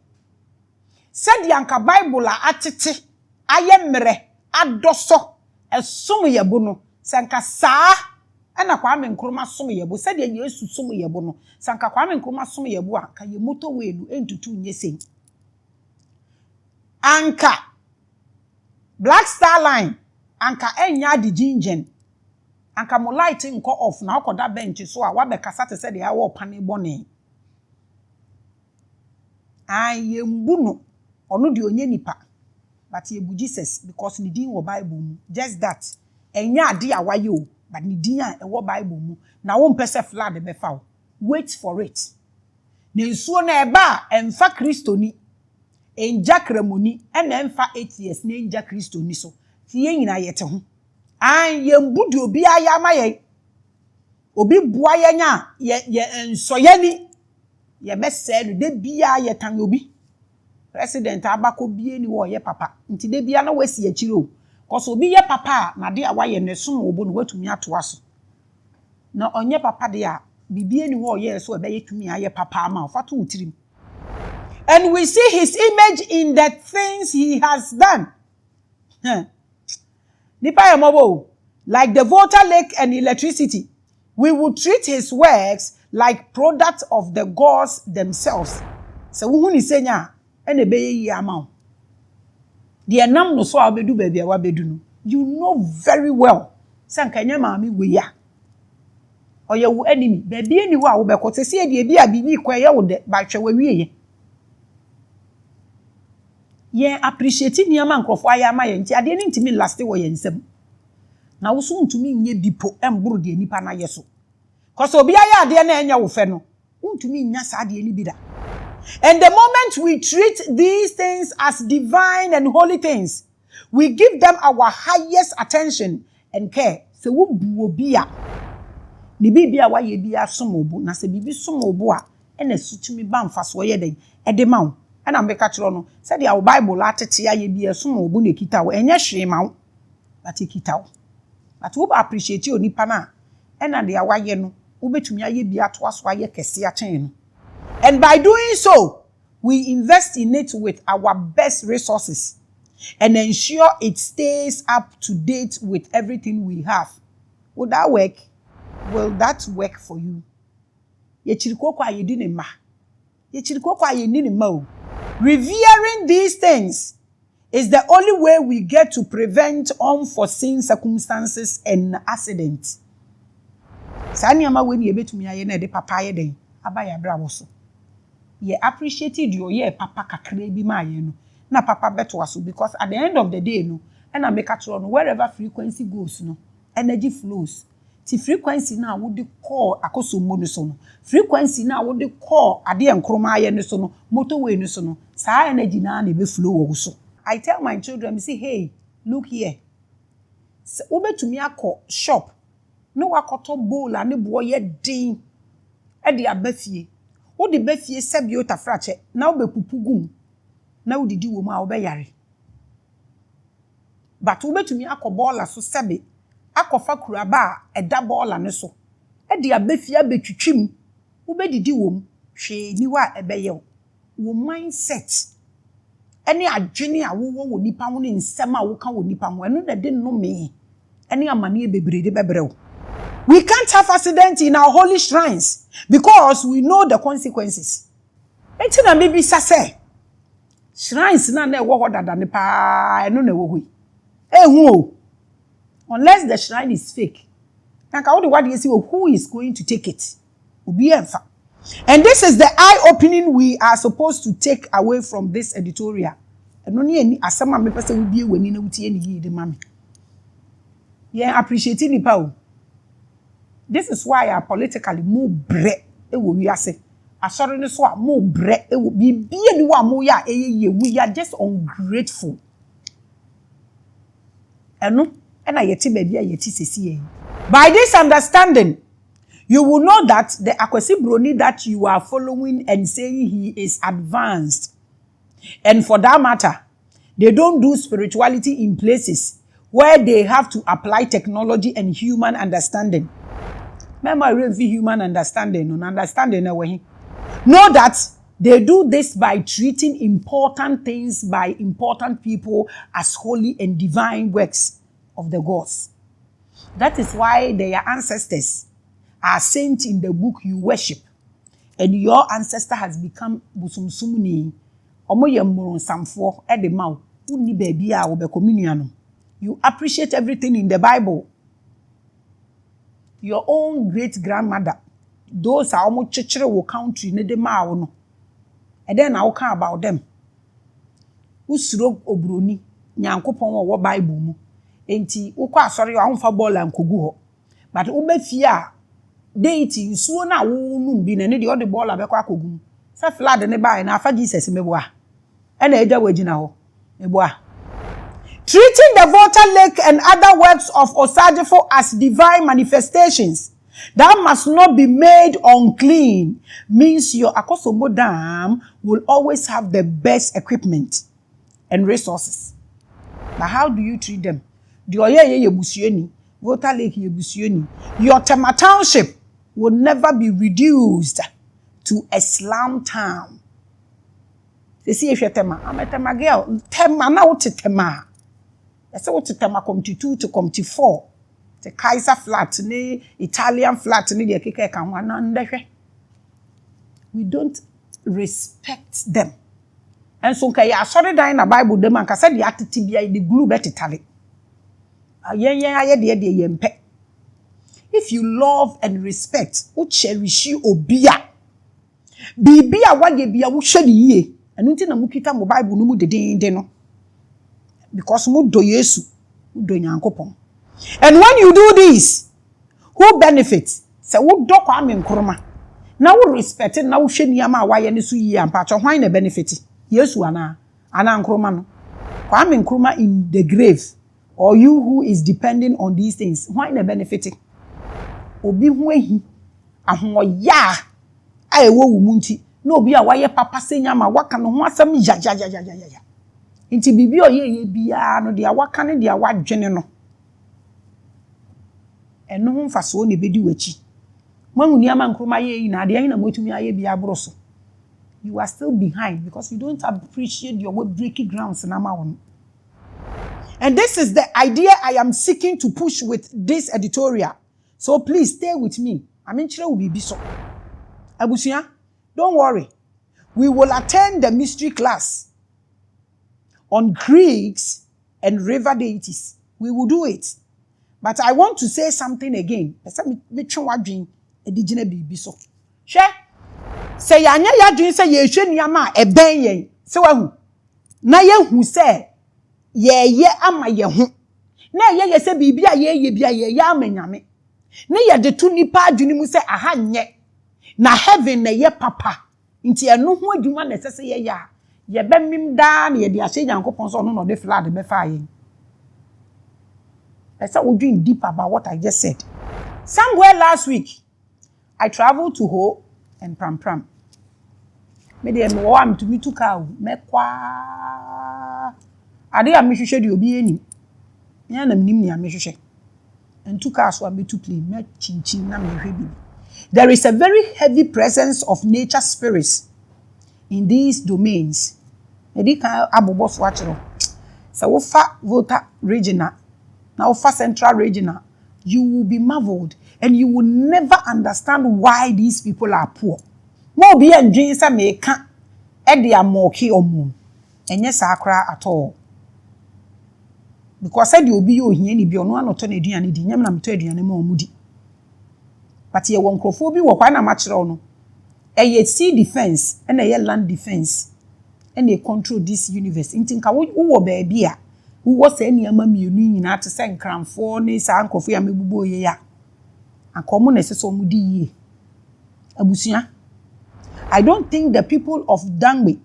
S1: Said yanka Bible a atete aye mmere adoso esum yebo no. Sanka saa na Kwame Nkrumah som yebo said ye Yesu som yebo no. Sanka Kwame Nkrumah som yebo a ka ye motorway no entutu nyesen. Anka Black Star Line anka enya di gingen anka mo light nko off na akoda bench so a wabekasa te said ya wo pane bone aye mbu no ono de onye nipa but ye bu Jesus because ni din wo Bible mu just that enya ade a waye o but ni din a e wo Bible mu na wo mpese flood be fa wo wait for it ne nsuo na eba emfa Kristo ni enja kremoni ena emfa 8 years na enja Kristo ni so ti ye nyina yete ho an ye mbudu obi aya maye obi bua yenya ye ensoyani ye bese no de bia ye tan obi president abako bie ni wo ye papa nti de bia na wasi akire o cause obi ye papa na de awaye ne som obo no watumi ato aso na onye papa de a bibie ni wo ye so ebe yetumi aye papa ama ofato utirim. And we see his image in the things he has done. Nipa yamobo, like the water, lake, and electricity, we will treat his works like products of the gods themselves. So who ni senya ene beye yamao. The enam no so abedu baby awabedu no. You know very well. Sankanya Maame we ya. Or your enemy, baby any wa ubeko se see de bia bibi kwa ya wo de ba hwe we ye. Ye appreciate niyama nkrofo ayama ye nti ade ni ntimi last wo ye nsem. Na wo so ntumi nye bipo emburu de nipa na ye so. Cause obi aya ade na enya wo fe no, ntumi nya sa ade ni bida. And the moment we treat these things as divine and holy things, we give them our highest attention and care. So wo bu obi a ni bibia wa ye bia somobu na se bibi somobu a ena sutumi ba mfaso ye den e de ma wo. And make a no said our Bible latete ya be a sumo bu ne kita wo enye hwe ma wo but kita wo but wo appreciate you nipa na and de awaye no wo betumi aye bi ato aso aye kese a chen no. And by doing so we invest in it with our best resources and ensure it stays up to date with everything we have. Would that work? Will that work for you? Ye chirikoko aye di ne ma. Ye chirikoko aye ni ne ma o. Revering these things is the only way we get to prevent unforeseen circumstances and accidents. Sani ama we ni ebetumi aye na de papa ye den abaya bra wo so. Ye appreciated your ye papa kakra bi ma ye no. Na papa beto aso because at the end of the day no, and I make a no wherever frequency goes no, energy flows. Ti frequency na wo de call akoso mo no so no. Frequency na wo de call ade enkroma aye no so no, motorway no so no. Sa energy na be flow wo so. I tell my children, say, hey, look here. Se obetumi akọ shop. No wakoto bowl ane bo ye din. E de abafie. Wo de bafie sebi o tafrache na wo bepupu gum. Na wo didi wo ma wo be yare. But obetumi akọ bowl so sebi akofa kuraba eda bowl ane so. E de abafie abetwitwim. Wo be didi wo mu hwe ni wa ebeye wo mindset any adwene a wo nipa ho ne nsem a wo ka wo nipa ho eno na de no me any amane bebre de bebre. We can't have accident in our holy shrines because we know the consequences. Enti na maybe say shrines na na ewo hodada ne pa eno na ewo hoi ehu o unless the shrine is fake. Nanka wo de what you see who is going to take it obi enfa. And this is the eye-opening we are supposed to take away from this editorial. And only any asama me person will be when you know the mommy. Yeah, appreciating the power. This is why I politically more bread. It will be say. I sorry no so more bread. It will be anyone more ya. We are just ungrateful. And no, and I yeti baby I yeti see. By this understanding, you will know that the Akwesi Broni that you are following and saying he is advanced. And for that matter, they don't do spirituality in places where they have to apply technology and human understanding. Remember, human understanding, know that they do this by treating important things by important people as holy and divine works of the gods. That is why their ancestors are saints in the book you worship, and your ancestor has become busumsumuni. You appreciate everything in the Bible. Your own great grandmother, those are almost church country ne de ma no. And then I will come about them. Usuro obroni nyankopon wo Bible mu. Enti ukwa sorry wa umfa ball and kogu ho. But ubefia Deities so na wo num bi na ne de o de ball abekwa akogum. Sa flood ne ba na afa Jesus meboa. E na eja wagina ho. Meboa. Treating the water, lake and other works of Osajefo as divine manifestations That must not be made unclean. Means your Akosombo Dam will always have the best equipment and resources. But how do you treat them? Your Tema Township will never be reduced to a slum town. They see if you're Tema, I'm a Tema girl. Tema now to Tema. I said what to Tema come to 2 to come to 4. The Kaiser flat, ne Italian flat, ne the keke kan. We don't respect them. And so kaya sorry da in the Bible them and said the attitude the glue better tally. If you love and respect, who cherish you obia. Bibia wa ye bia wo hwe ye. Anu nti na mukita mo Bible no mu de no. Because mu do Yesu, mu do Nyankopon. And when you do this, who benefits? Say who do Kwame Nkrumah. Na who respect na who hwe niyama wa ye ne so yi ampa cho hwan na benefit? Yesu ana Nkrumah no. Kwame Nkrumah in the grave, or you who is depending on these things, why na benefit? Obi hu ehi ahoya a ewo wu munti na obi a waye papa senya ma waka no ho asem ya. Nti bibi oye bia no dia waka ne dia wadwene no. Eno ho mfaso ne bedi wachi. Manwuni ama Nkrumah ye na de na motumi aye bia broso. You are still behind because you don't appreciate your way breaking grounds na ma won. And this is the idea I am seeking to push with this editorial. So please stay with me. Chere will be so. Abusia, don't worry. We will attend the mystery class on Greeks and river deities. We will do it. But I want to say something again. Share. Say anya ya dwen say ye hwe niama e ben yen. Se wa hu. Na ye hu say ye ama ye hu. Na ye say bibia ye bia ye ya amanyame. Na ye de tu nipa adwene mu say aha nye. Na heaven na ye papa. Nti eno ho adwuma na sese ye ya. Ye bemim da na ye de ahye Nyankopon so no de flood be fa yen. I said we're doing deep about what I just said. Somewhere last week, I traveled to Ho and Pram. Me dey me wa am to me to car me kwa ade am hwehwe de obi enim nya na mnim ni am hwehwe and to car so am to play me chinchin na me hwe bi. There is a very heavy presence of nature spirits in these domains. Me di kan abobo so akero so wo fa Volta regional na wo fa Central regional, you will be marveled and you will never understand why these people are poor. Mo bi endwin se me ka e de amoki omu enye sakra at all, because said you be you hia ni bi ono anoto na aduane di nyam na meto aduane ma omudi. But ye won krofo bi wo kwa na ma kire no ye sea defense and ye land defense and they control this universe. Intinka wo ba bia wo was any ama mienu nyina te se nkramfo ni sa nkrofo ya mebubo ye ya akomo na seso omudi yi abusia. I don't think the people of Dangbe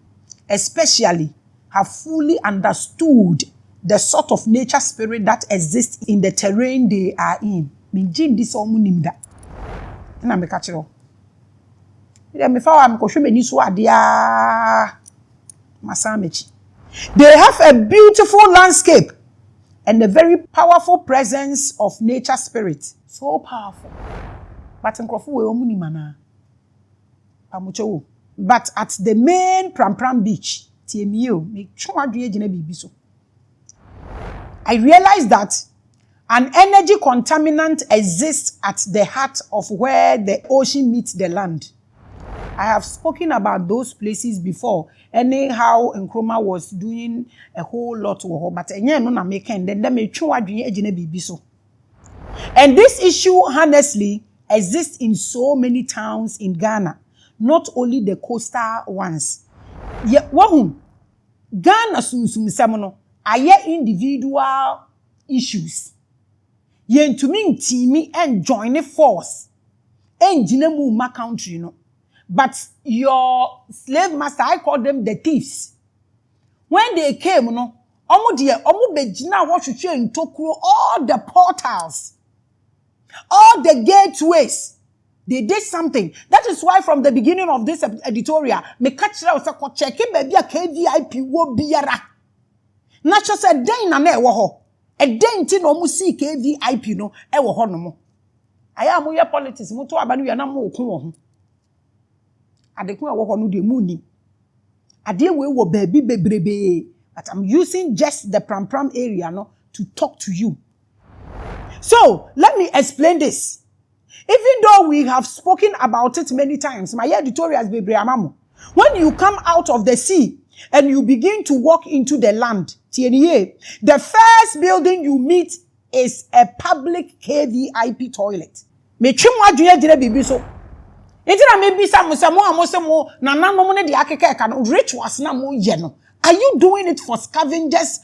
S1: especially have fully understood the sort of nature spirit that exists in the terrain they are in. Minjin this omunimda. Na me ka kire. Me fa wa me ko hwe mani so adea masamechi. They have a beautiful landscape and a very powerful presence of nature spirit. So powerful. But nkrofo we omunimana. But at the main Pram beach, I realized that an energy contaminant exists at the heart of where the ocean meets the land. I have spoken about those places before. Anyhow, Nkrumah was doing a whole lot with her, but and this issue honestly exists in so many towns in Ghana. Not only the coastal ones. Ye wahum Ghana sunsum semono aye individual issues. Ye ntumi ntimi and join force. Engine mu ma country no. But your slave master, I call them the thieves. When they came no, omo begina what you in Tokyo all the portals. All the gateways, they did something. That is why from the beginning of this editorial, me catch out check baby a KVIP wo biara. Na cho say den na e wo ho. E den ti no mu see KVIP no e wo ho no mo. Aya mo ye politics mo to aba no na mo okun wo ho. Adekun e wo ho no de mu ni. Ade we wo baby bebrebe. But I'm using just the pram area no to talk to you. So, let me explain this. Even though we have spoken about it many times, my editorials be amamo. When you come out of the sea and you begin to walk into the land, the first building you meet is a public KVIP toilet. Me chimwa duye dire bibi so. Enti na me bisa mo amosemo na nanom ne de akeka ka no rituals na mo ye no. Are you doing it for scavengers,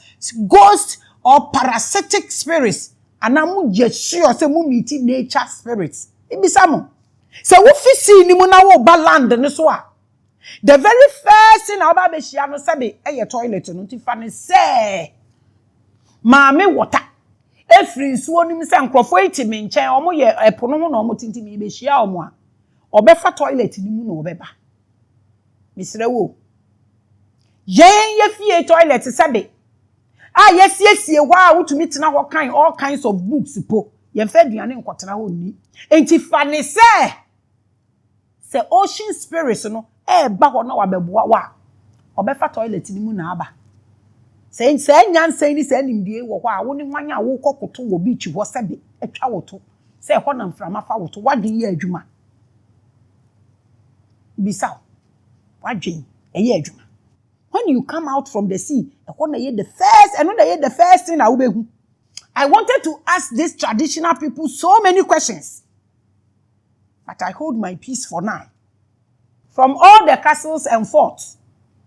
S1: ghosts, or parasitic spirits? And I'm just sure say mu meet nature spirits. Ibisa mo. So wo fisi ni mu na wo ba land ne so a. The very first thing aba be hia no sabe eye toilet no tifa ne say. Maame water. Efri nsuo nim se nkrofo etimi nchen omo ye epono ho na omo tintimi be hia omo a. Obefa toilet ni mu na obeba. Misre wo. Yen ye fie toilet sabe. Yes, wow, wutumi tena ho kan all kinds of books po. Yen fa aduane nkotena ho ni. Enti fa ne se ocean spirits no ba ho na wabeboa wa. Obefa toilet ni mu na aba. Se nyansan ni se nimdie wo ho a wo ni hwanya wo kokoto wo beach ho sebe atwa woto. Se ho na mframa fa woto wadwen ye adwuma. Bisa. Wadwen ye adwuma. When you come out from the sea, the first thing I wanted to ask these traditional people so many questions. But I hold my peace for now. From all the castles and forts,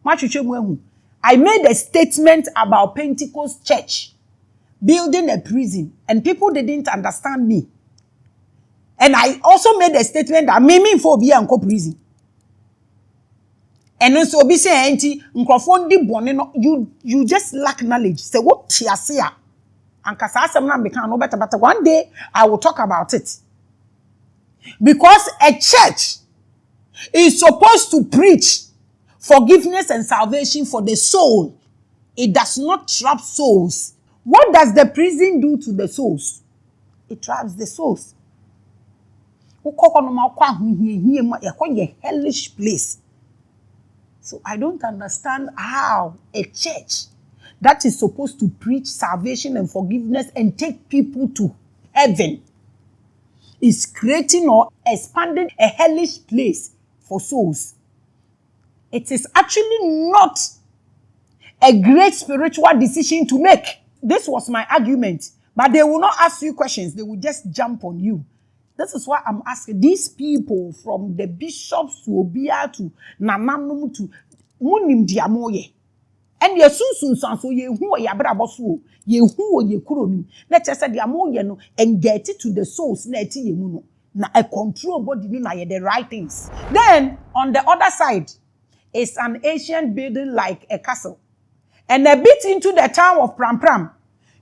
S1: I made a statement about Pentecost Church building a prison, and people didn't understand me. And I also made a statement that me for be and prison. And then so be say anti microphone di bone no you just lack knowledge. Say what tiase a ankasa asem na meka no better but one day I will talk about it. Because a church is supposed to preach forgiveness and salvation for the soul. It does not trap souls. What does the prison do to the souls? It traps the souls. A hellish place. So I don't understand how a church that is supposed to preach salvation and forgiveness and take people to heaven is creating or expanding a hellish place for souls. It is actually not a great spiritual decision to make. This was my argument. But they will not ask you questions. They will just jump on you. This is why I'm asking these people from the bishops to Obia to Nananum to Munim Diamoye. And ye soon so ye who ya brabosu, ye who ye kuromi. Let's just say Diamoye no and get it to the souls neti ye muno. Na a control body na ye the right things. Then on the other side is an ancient building like a castle. And a bit into the town of Pram,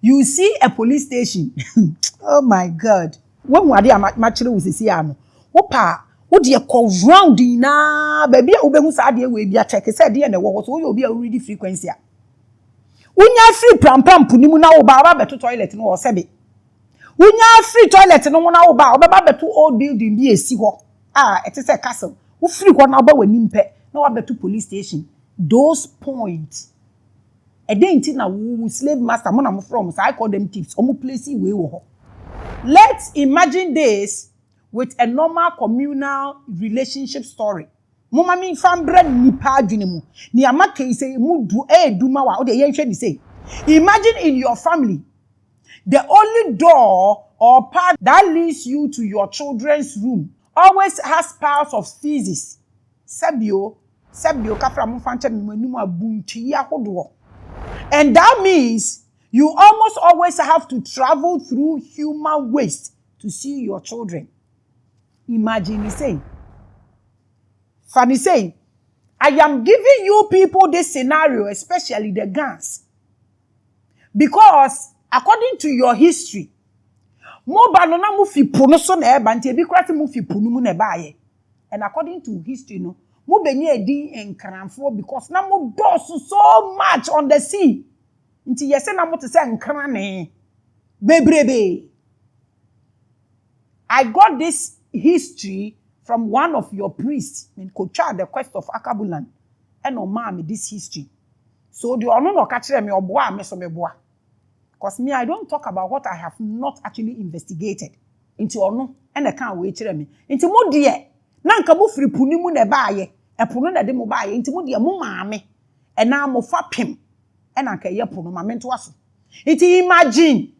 S1: you see a police station. Oh my God. When we are matching with the Siano, Opa, what you call rounding na baby, Obemusadia will be a check. Said the was will be a ready frequency. When you free pram punimuna oba better toilet no sebi. When you free toilet no one oba better old building be a seaho. It is a castle. Who free one about when nimpe no better police station. Those points. A day in slave master monam from so I call them tips. Omu place we wo. Let's imagine this with a normal communal relationship story. Mama mi fambre nipa adwene ni amake say mu du duma wa o de yenhwe ni say. Imagine in your family the only door or path that leads you to your children's room always has piles of feces. Sabio kafra mu fanche mi manum abunti ahodo. And that means you almost always have to travel through human waste to see your children. Imagine saying, Fanny saying, I am giving you people this scenario, especially the guns. Because according to your history, Mo ba no na mo fi po no so na e ba nti e bi kra se mo fi po no mu na e ba ye. And according to history no, mo beni edi enkranfo because na mo do so much on the sea. Nti yese na mo te se nkran ne bebrebe. I got this history from one of your priests, in Kocha, the quest of Akabulan, and on Maame this history. So the ono no catch me oboa me so me boa. Because me, I don't talk about what I have not actually investigated. Into ono, and I can't wait me. Into mo dear, nanka mo free punimu ne baye, e puno na de mo baye, into mo dear mo Maame, and now mo fa pim, and anka ye puno ma mento aso. Into imagine,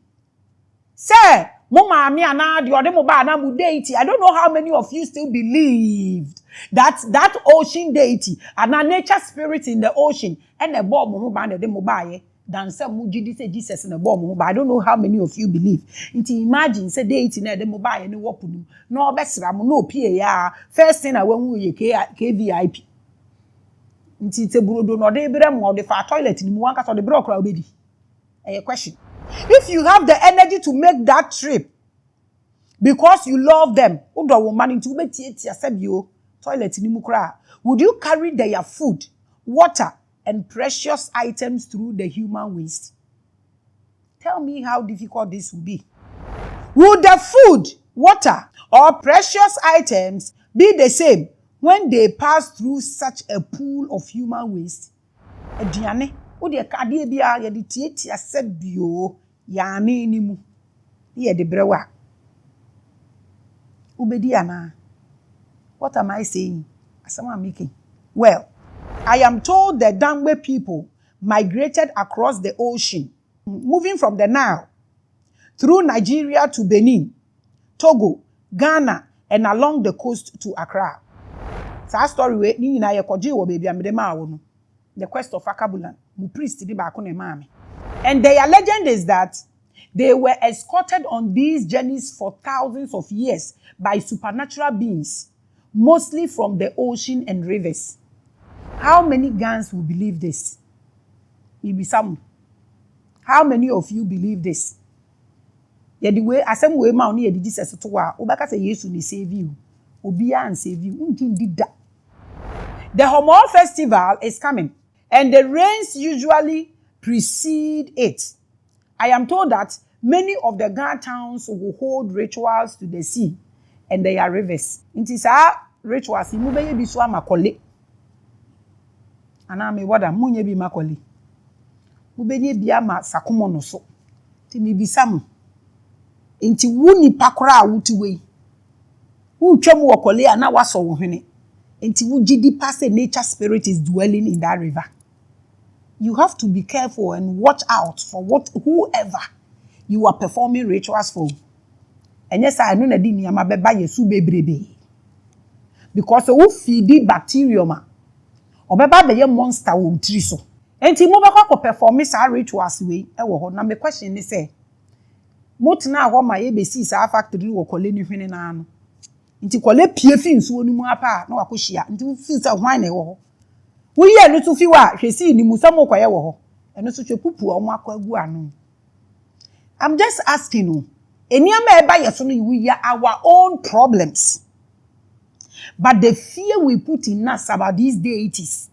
S1: say, mo Maame ana de ode mo ba na mo deity. I don't know how many of you still believed that ocean deity and a nature spirit in the ocean and a bomb mo ba na de mo ba ye than some mo gidi say Jesus in a bomb. But I don't know how many of you believe. Nti imagine say deity na de mo ba ye ne wopunu no obesra mo no pie ya first thing I wan ye KVIP. Nti te burodo no de bere mo de fa toilet ni mo wan ka so de bere okra obedi. A question. If you have the energy to make that trip because you love them, toilet ni mukra, would you carry their food, water, and precious items through the human waste? Tell me how difficult this will be. Would the food, water, or precious items be the same when they pass through such a pool of human waste? Ediane, odi e kade bia ye de tietia sebio ya na enimu. Ye de brewa. Ubedi ana. What am I saying? As I'm making. Well, I am told the Dangbe people migrated across the ocean, moving from the Nile through Nigeria to Benin, Togo, Ghana, and along the coast to Accra. Sa story we ni na ye koje wo baby amede ma wo no. The quest of Akabulan, mu priest di ba ko ne Maame. And their legend is that they were escorted on these journeys for thousands of years by supernatural beings, mostly from the ocean and rivers. How many Ghanaians will believe this? Maybe some. How many of you believe this? Yedi way asem way ma oni yedi Jesus to wa obaka say Yesu ni save you. Obiya and save you. Unti did that. The Homo festival is coming, and the rains usually precede it. I am told that many of the Ghana towns will hold rituals to the sea and their rivers. Inti sa rituals mu be bi so amakole. Ana me wada munye bi makole. Mu be bi ama sakomo no so. Ti mi bisam. Inti wuni pakora a wuti we. Wu twam wokole ana waso wo hwene. Inti wu gidi pass nature spirit is dwelling in that river. You have to be careful and watch out for whoever you are performing rituals for. And yes, I know na di niyama beba yesu bebrebe. Because who feed the bacterium, or beba be ye monster wo tiri so. Enti mo beka ko perform sa rituals we e wo ho. Na me question ni say, mo tena ho ma ye be si sa factory wo kole ni hwene na ano. Nti kole pie fi nsuo ni mu apa na wakohia. Nti fi sa hwan na e wo ho. We ye no to fi wa hwesi ni mu samo koye wo ho. Eno so twepupu o mo akwagu ano. I'm just asking you. Eniama eba yeso no we are our own problems. But the fear we put in us about these deities,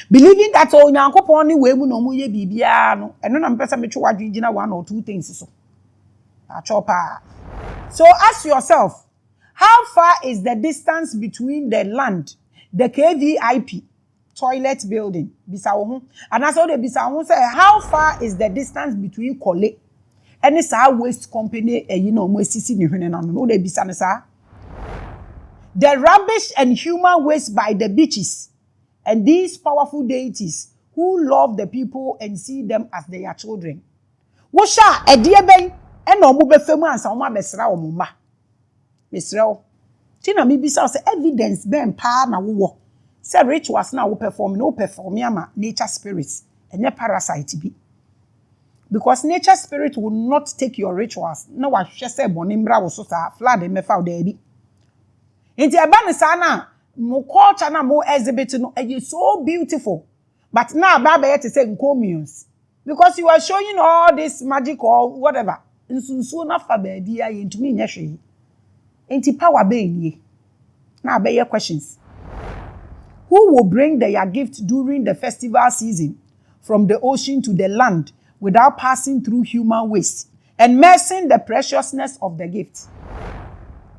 S1: believing that oh nyankopon ni we mu no mu ye bibia no, eno na mpesa me twa wadwingina one or two things so. Achopa. So ask yourself, how far is the distance between the land, the KVIP toilet building, bisa wo ho, and also the bisa wo say how far is the distance between Kole and this waste company you know mo sisi ni hwene na no de bisa ne sa. The rubbish and human waste by the beaches and these powerful deities who love the people and see them as their children. Wo sha edie ben e na omo befemu ansa omo abesra omo ma. Mesra tina mi bisa say evidence ben pa na wo say rituals na wo perform ama nature spirits and parasite bi. Because nature spirit will not take your rituals. Na wa hwe say bonimra wo so sa flood mefa wo da bi. Inti eba ne sa na mo culture na mo exhibit no is so beautiful. But now baba yet say communes. Because you are showing all this magic or whatever. nsunsuo na fa baabi a yentumi nya hwe. Enti power be nie. Na be your questions. Who will bring their gift during the festival season from the ocean to the land without passing through human waste and messing the preciousness of the gift?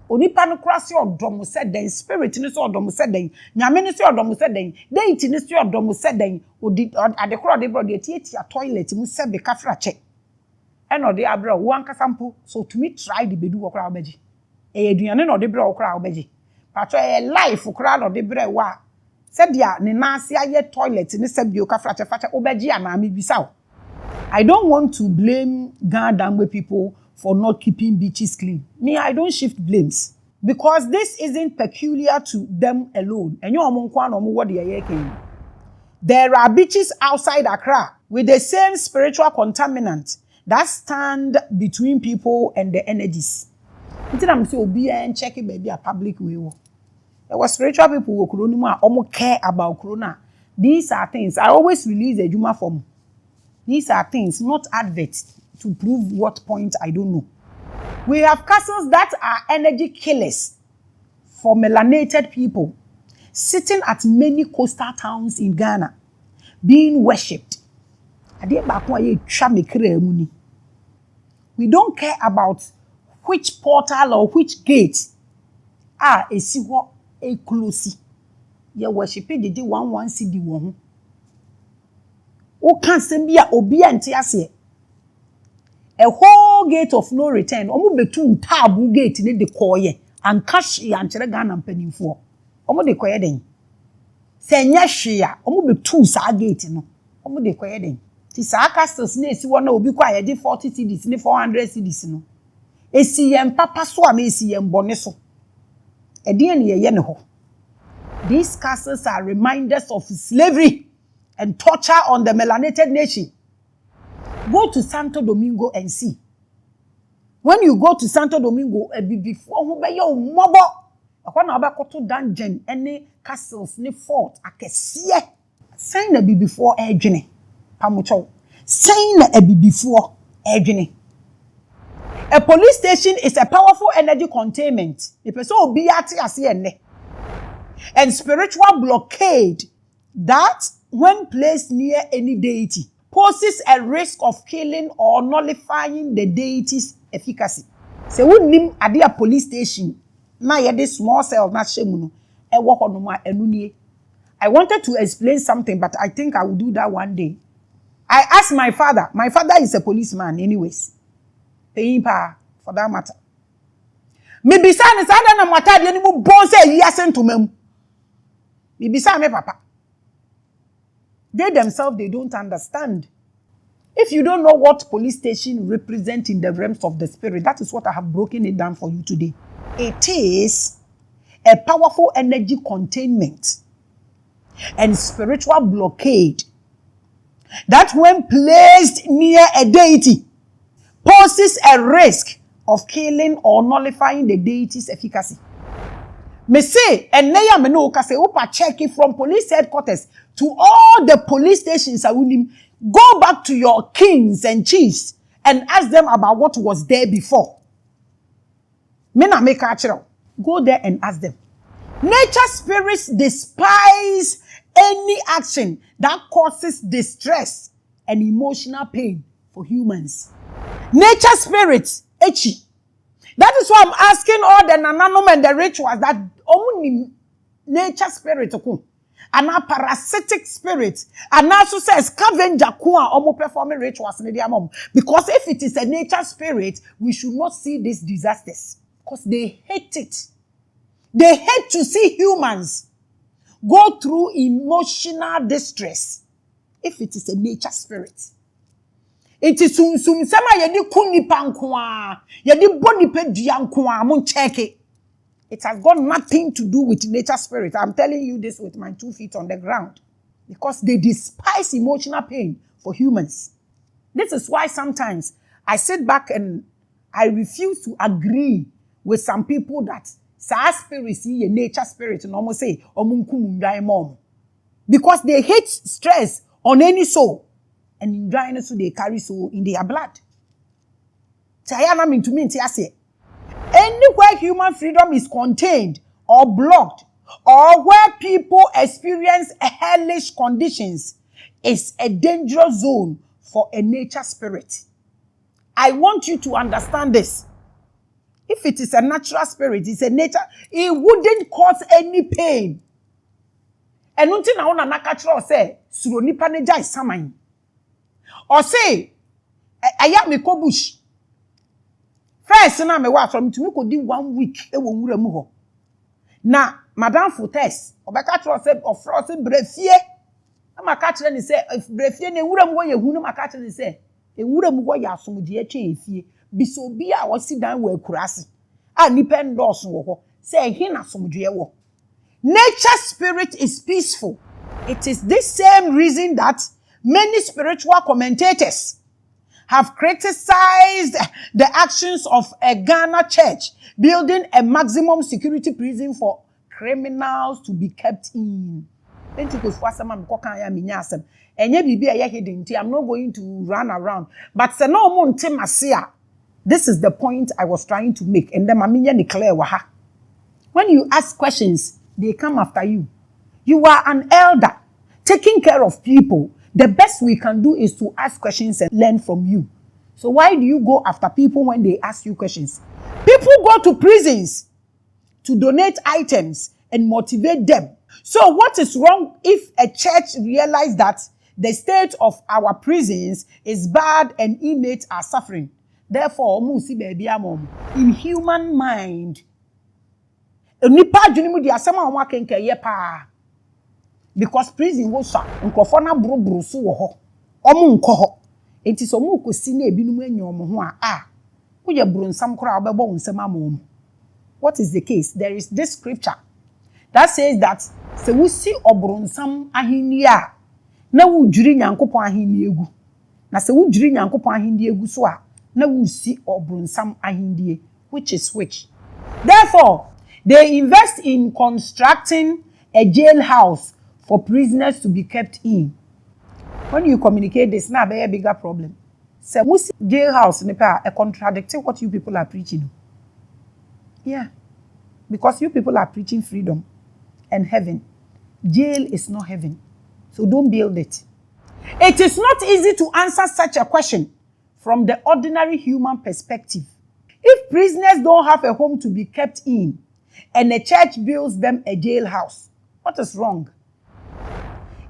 S1: Onipa no kura se odomo se den, spirit ni se odomo se den, nyame ni se odomo se den, deity ni se odomo se den, odi adekoro de bro de tietia toilet mu se be kafra che. Eno de abra wo ankasa mpo so to me try the bedu okra obeji. Aduane no de bra okra obeji. Patro life okra no de bra wa. Se dia ne nase aye toilet ni se bi okafra che fache obeji anami bisa o. I don't want to blame Ghana people for not keeping beaches clean. Me, I don't shift blames. Because this isn't peculiar to them alone. There are beaches outside Accra with the same spiritual contaminant that stand between people and the energies. I'm saying, check it, baby, a public way. There were spiritual people who care about Corona. These are things. I always release a Juma form. These are things, not adverts, to prove what point I don't know. We have castles that are energy killers for melanated people, sitting at many coastal towns in Ghana, being worshipped. We don't care about which portal or which gate a siwo a close. Ye worshiping the 11 CD one. O can't send me a obiantiase. A whole gate of no return. Omo betun tabu gate ni de koye and cash and Ghana penny for. Omo de koye den. Se nya hwea omo betu sa gate no. Omo de koye den. Ti sa castles na esi wona obi kwa ye de 40 cedis ni 400 cedis no. Esi yem papa so am esi yem bone so. E de ne ye ne ho. These castles are reminders of slavery and torture on the melanated nation. Go to Santo Domingo and see. When you go to Santo Domingo, before who be your mobile, when about to dungeon, any castles, ni fort, akesiye. Sign a be before edgene. Pamucho. Sign a be before edgene. A police station is a powerful energy containment. The person will be at and spiritual blockade that, when placed near any deity, poses a risk of killing or nullifying the deity's efficacy. So we nim at a police station. Na yede small cell na shemunu. E woko no ma enunye. I wanted to explain something, but I think I will do that one day. I asked my father. My father is a policeman anyways. Paying pa for that matter. Me bisa ni sada na mwata de ni mu bonse yiasen to mem. Me bisa me papa. They themselves, they don't understand. If you don't know what police station represent in the realms of the spirit, that is what I have broken it down for you today. It is a powerful energy containment and spiritual blockade that, when placed near a deity, poses a risk of killing or nullifying the deity's efficacy. Me say, and neya me no kase upa check it from police headquarters to all the police stations. Go back to your kings and chiefs and ask them about what was there before. Me na make a go there and ask them. Nature spirits despise any action that causes distress and emotional pain for humans. Nature spirits, echi. That is why I'm asking all the nananom and the rituals that only nature spirit and a parasitic spirit and also says scavenger performing rituals in the mom. Because if it is a nature spirit, we should not see these disasters. Because they hate it. They hate to see humans go through emotional distress if it is a nature spirit. It is sum sama yedi kuni pankwa yedi body pediankwa mun check it. It has got nothing to do with nature spirit. I'm telling you this with my 2 feet on the ground. Because they despise emotional pain for humans. This is why sometimes I sit back and I refuse to agree with some people that sa spirit is a nature spirit and almost say mom. Because they hate stress on any soul. And in dryness, they carry soul in their blood. Tayana mean to me say anywhere human freedom is contained or blocked, or where people experience hellish conditions, is a dangerous zone for a nature spirit. I want you to understand this. If it is a natural spirit, it's a nature, it wouldn't cause any pain. And until now, na natural say, suro nipa neja is samai. Or say, aya me ko bush. First, na me wa from to me ko di 1 week e wo nwura mu ho. Na Madam Fortes, obeka tro say ofro say brefie. Na maka tro ni say brefie na nwura mu wo ye hunu maka tro ni say nwura mu wo ya asomdie atwa efie. Biso bi a wo si dan wo akurase. A nipa ndos wo ho. Say he na asomdie wo. Nature spirit is peaceful. It is this same reason that many spiritual commentators have criticized the actions of a Ghana church building a maximum security prison for criminals to be kept in. I'm not going to run around. But this is the point I was trying to make. And then when you ask questions, they come after you. You are an elder, taking care of people. The best we can do is to ask questions and learn from you. So why do you go after people when they ask you questions? People go to prisons to donate items and motivate them. So what is wrong if a church realizes that the state of our prisons is bad and inmates are suffering? Therefore, in human mind, because prison was so nkofona brobro so wo ho omo nko ho enti so mo kosi na ebinum anyom ho wo ye brunsam kora obebo wonsam amom. What is the case? There is this scripture that says that se wo si obrunsam ahini a na wo dwiri nyankopon ahini egu, na se wo dwiri nyankopon ahini egu so na wo si obrunsam ahini, which is which. Therefore, they invest in constructing a jailhouse for prisoners to be kept in. When you communicate this, now be a bigger problem. So, jailhouse contradicting what you people are preaching. Yeah, because you people are preaching freedom and heaven. Jail is not heaven, so don't build it. It is not easy to answer such a question from the ordinary human perspective. If prisoners don't have a home to be kept in, and a church builds them a jailhouse, what is wrong?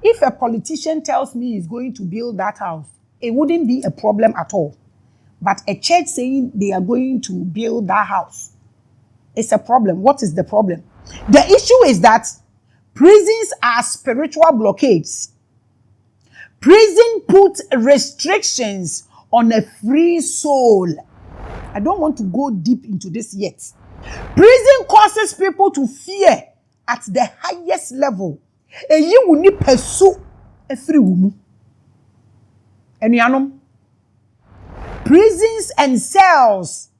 S1: If a politician tells me he's going to build that house, it wouldn't be a problem at all. But a church saying they are going to build that house, it's a problem. What is the problem? The issue is that prisons are spiritual blockades. Prison puts restrictions on a free soul. I don't want to go deep into this yet. Prison causes people to fear at the highest level. And you will need pursue a free woman. And prisons and cells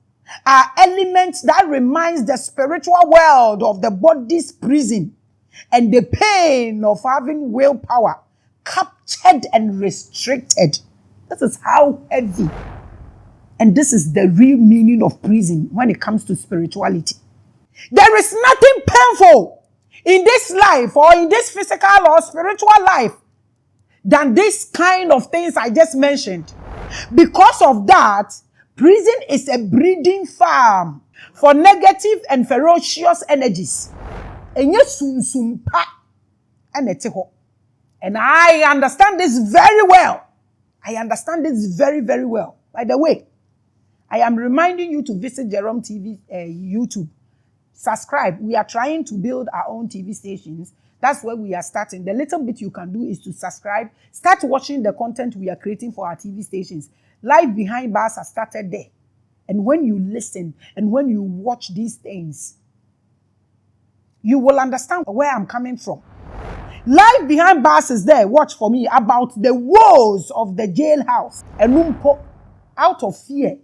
S1: are elements that reminds the spiritual world of the body's prison and the pain of having willpower captured and restricted. This is how heavy. And this is the real meaning of prison when it comes to spirituality. There is nothing painful in this life or in this physical or spiritual life than this kind of things I just mentioned. Because of that, prison is a breeding farm for negative and ferocious energies. And I understand this very well. I understand this very, very well. By the way, I am reminding you to visit Jerome TV YouTube. Subscribe. We are trying to build our own TV stations. That's where we are starting. The little bit you can do is to subscribe. Start watching the content we are creating for our TV stations. Life Behind Bars has started there. And when you listen and when you watch these things, you will understand where I'm coming from. Life Behind Bars is there. Watch for me about the woes of the jailhouse. And out of fear.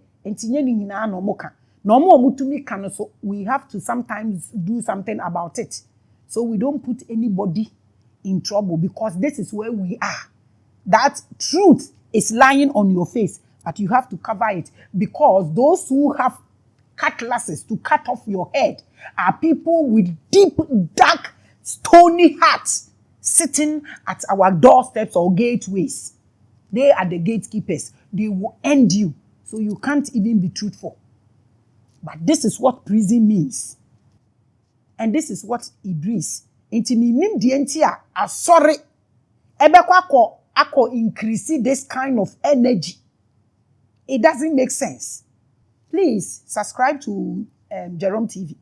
S1: So we have to sometimes do something about it. So we don't put anybody in trouble because this is where we are. That truth is lying on your face. But you have to cover it because those who have cutlasses to cut off your head are people with deep, dark, stony hearts sitting at our doorsteps or gateways. They are the gatekeepers. They will end you, so you can't even be truthful. But this is what prison means. And this is what it brings. Inti minim dientia sorry. Ebekwa ako increase this kind of energy. It doesn't make sense. Please subscribe to Jerome TV.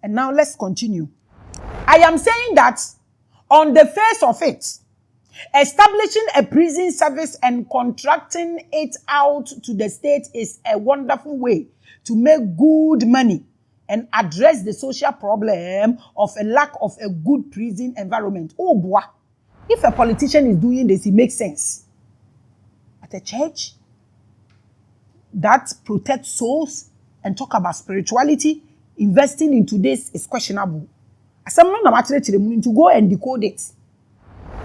S1: And now let's continue. I am saying that on the face of it, establishing a prison service and contracting it out to the state is a wonderful way to make good money and address the social problem of a lack of a good prison environment. Oh boy, if a politician is doing this, it makes sense. At a church that protects souls and talk about spirituality, investing into this is questionable. Someone to go and decode it.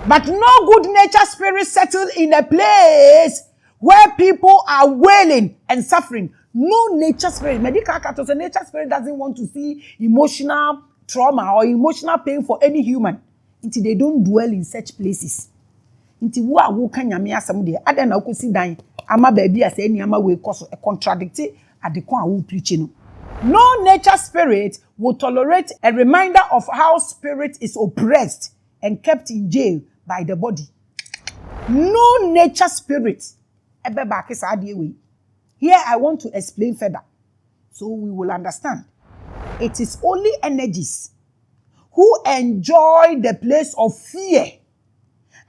S1: But no good nature spirit settle in a place where people are wailing and suffering. No nature spirit. Medical catos, a nature spirit doesn't want to see emotional trauma or emotional pain for any human. Until they don't dwell in such places. Until wo can yami asam de ada na okosi dan ama baby as any ama we cause a contradict at the kon awu preaching. No nature spirit will tolerate a reminder of how spirit is oppressed and kept in jail by the body. No nature spirit. Here I want to explain further so we will understand. It is only energies who enjoy the place of fear,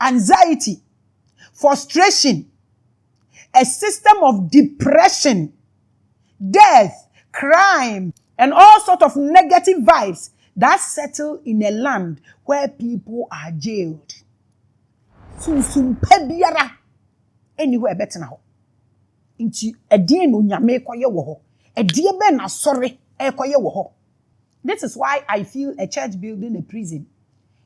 S1: anxiety, frustration, a system of depression, death, crime, and all sorts of negative vibes that settle in a land where people are jailed. Anywhere better now. Inti edin no nyame kwaye wo ho. Edie be na sori kwaye wo ho. This is why I feel a church building a prison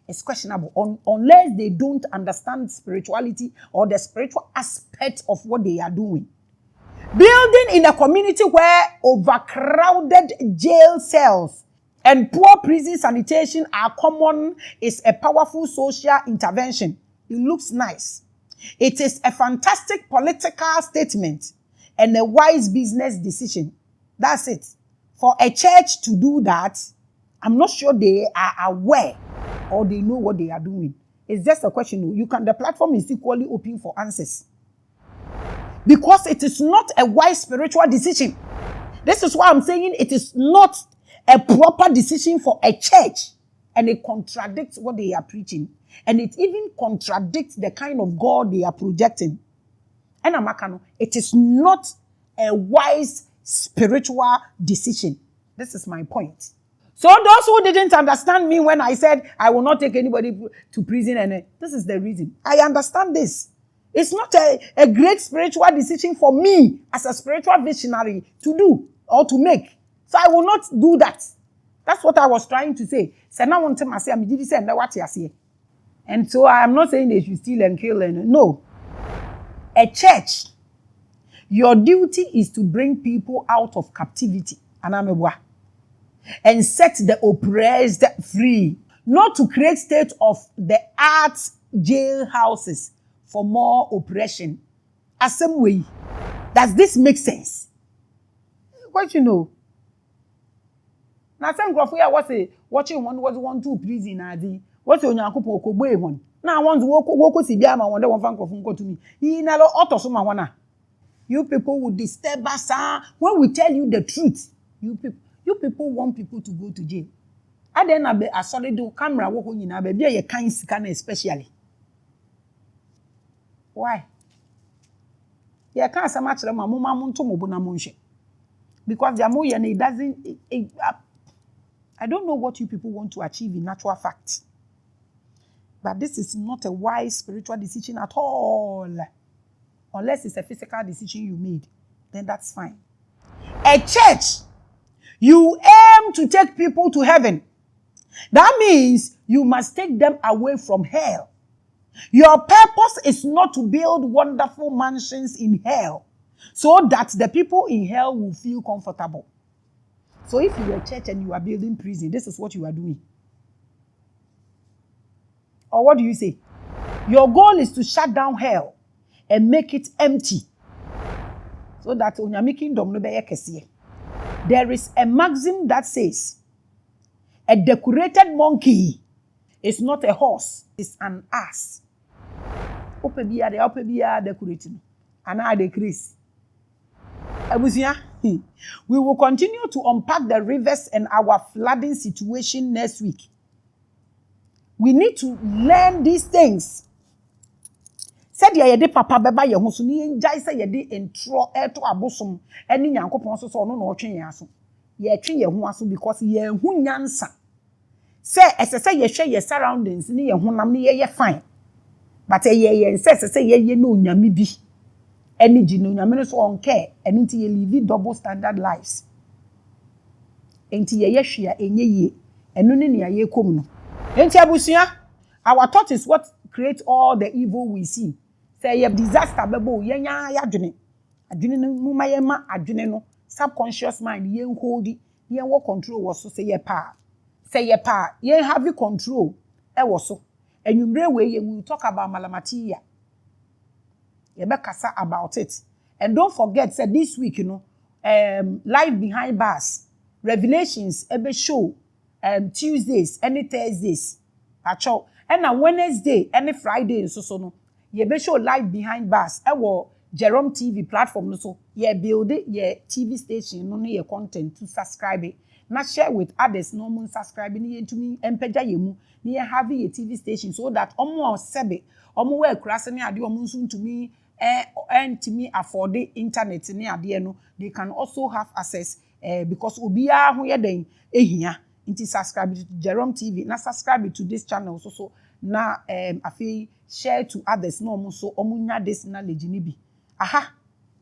S1: is questionable unless they don't understand spirituality or the spiritual aspect of what they are doing. Building in a community where overcrowded jail cells and poor prison sanitation are common is a powerful social intervention. It looks nice. It is a fantastic political statement and a wise business decision. That's it. For a church to do that, I'm not sure they are aware or they know what they are doing. It's just a question. The platform is equally open for answers. Because it is not a wise spiritual decision. This is why I'm saying it is not a proper decision for a church. And it contradicts what they are preaching. And it even contradicts the kind of God they are projecting. And it is not a wise spiritual decision. This is my point. So those who didn't understand me when I said I will not take anybody to prison, and this is the reason. I understand this. It's not a great spiritual decision for me as a spiritual visionary to do or to make. So I will not do that. That's what I was trying to say. And so I am not saying they should steal and kill. No. A church, your duty is to bring people out of captivity. And set the oppressed free. Not to create state of the art jail houses for more oppression. As some way. Does this make sense? What you know? Now some graph here was watching one two prison. What's your Yakupo Kobe one? Now I want to walk see Biama one day one fan go to me. He never auto suma wana. You people will disturb us when we tell you the truth. You people want people to go to jail. I then a solid camera walking in a baby a kind scanner especially. Why? Yeah, can't so much my mama to mobuna munche. Because the amoya it doesn't I don't know what you people want to achieve in natural fact. But this is not a wise spiritual decision at all. Unless it's a physical decision you made, then that's fine. A church, you aim to take people to heaven. That means you must take them away from hell. Your purpose is not to build wonderful mansions in hell so that the people in hell will feel comfortable. So if you are a church and you are building prison, this is what you are doing. Or what do you say? Your goal is to shut down hell and make it empty. So that onyame kingdom no be kesiye. There is a maxim that says, a decorated monkey is not a horse, it's an ass. Ope decorating. And I decrease. We will continue to unpack the rivers and our flooding situation next week. We need to learn these things. Said ya yede papa beba ye ho so ni enjai say yede entro eto abosom eni nyankopon so so no na otwe ye aso. Ye twe ye ho aso because ye hu nyansa. Say esese ye hwe ye surroundings ni ye honam ni ye fine. But ye say ye no nyame bi. Energy no nyame no so on care eni ti ye live double standard lives. Enti ye hwe a enye ye eno ne ne ye kom no. Enti abusua, our thought is what creates all the evil we see. Say ye disaster bebo ye nya adwene. Adwene no muma ye ma adwene no subconscious mind ye hold ye wo control wo so say ye pa. Say ye pa ye have control e wo so. Enwumre we will talk about malamatiya. Ye be kasa about it. And don't forget say this week live behind bars revelations ebe show Tuesdays any Thursdays acho and na Wednesday any Friday so no ye be show live behind bars ewo Jerome TV platform no so ye build ye TV station no ye content to subscribe it na share with others no mun subscribe ni yentumi empeja ye mu ni ye have ye TV station so that omo sebe omo we kurase ni ade omo nso ntumi ntumi afford the internet ni ade no they can also have access because obiya ho ye den ehia nti subscribe to Jerome TV na subscribe to this channel so na afi share to others no omo so omo nya this knowledge ni bi aha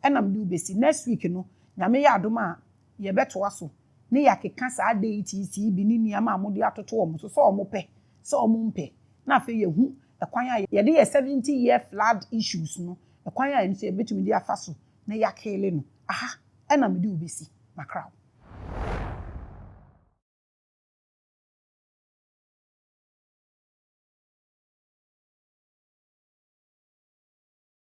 S1: enam do besi next week no nyame ya adoma ye beto aso ne ya keka sa Deities bi ni niam amode atoto omo so omo pe so omo mpe na afi ye hu ekwan ya ye de 70-year flood issues no ekwan ya nse betumi de afaso na ya kele no aha enam do besi makra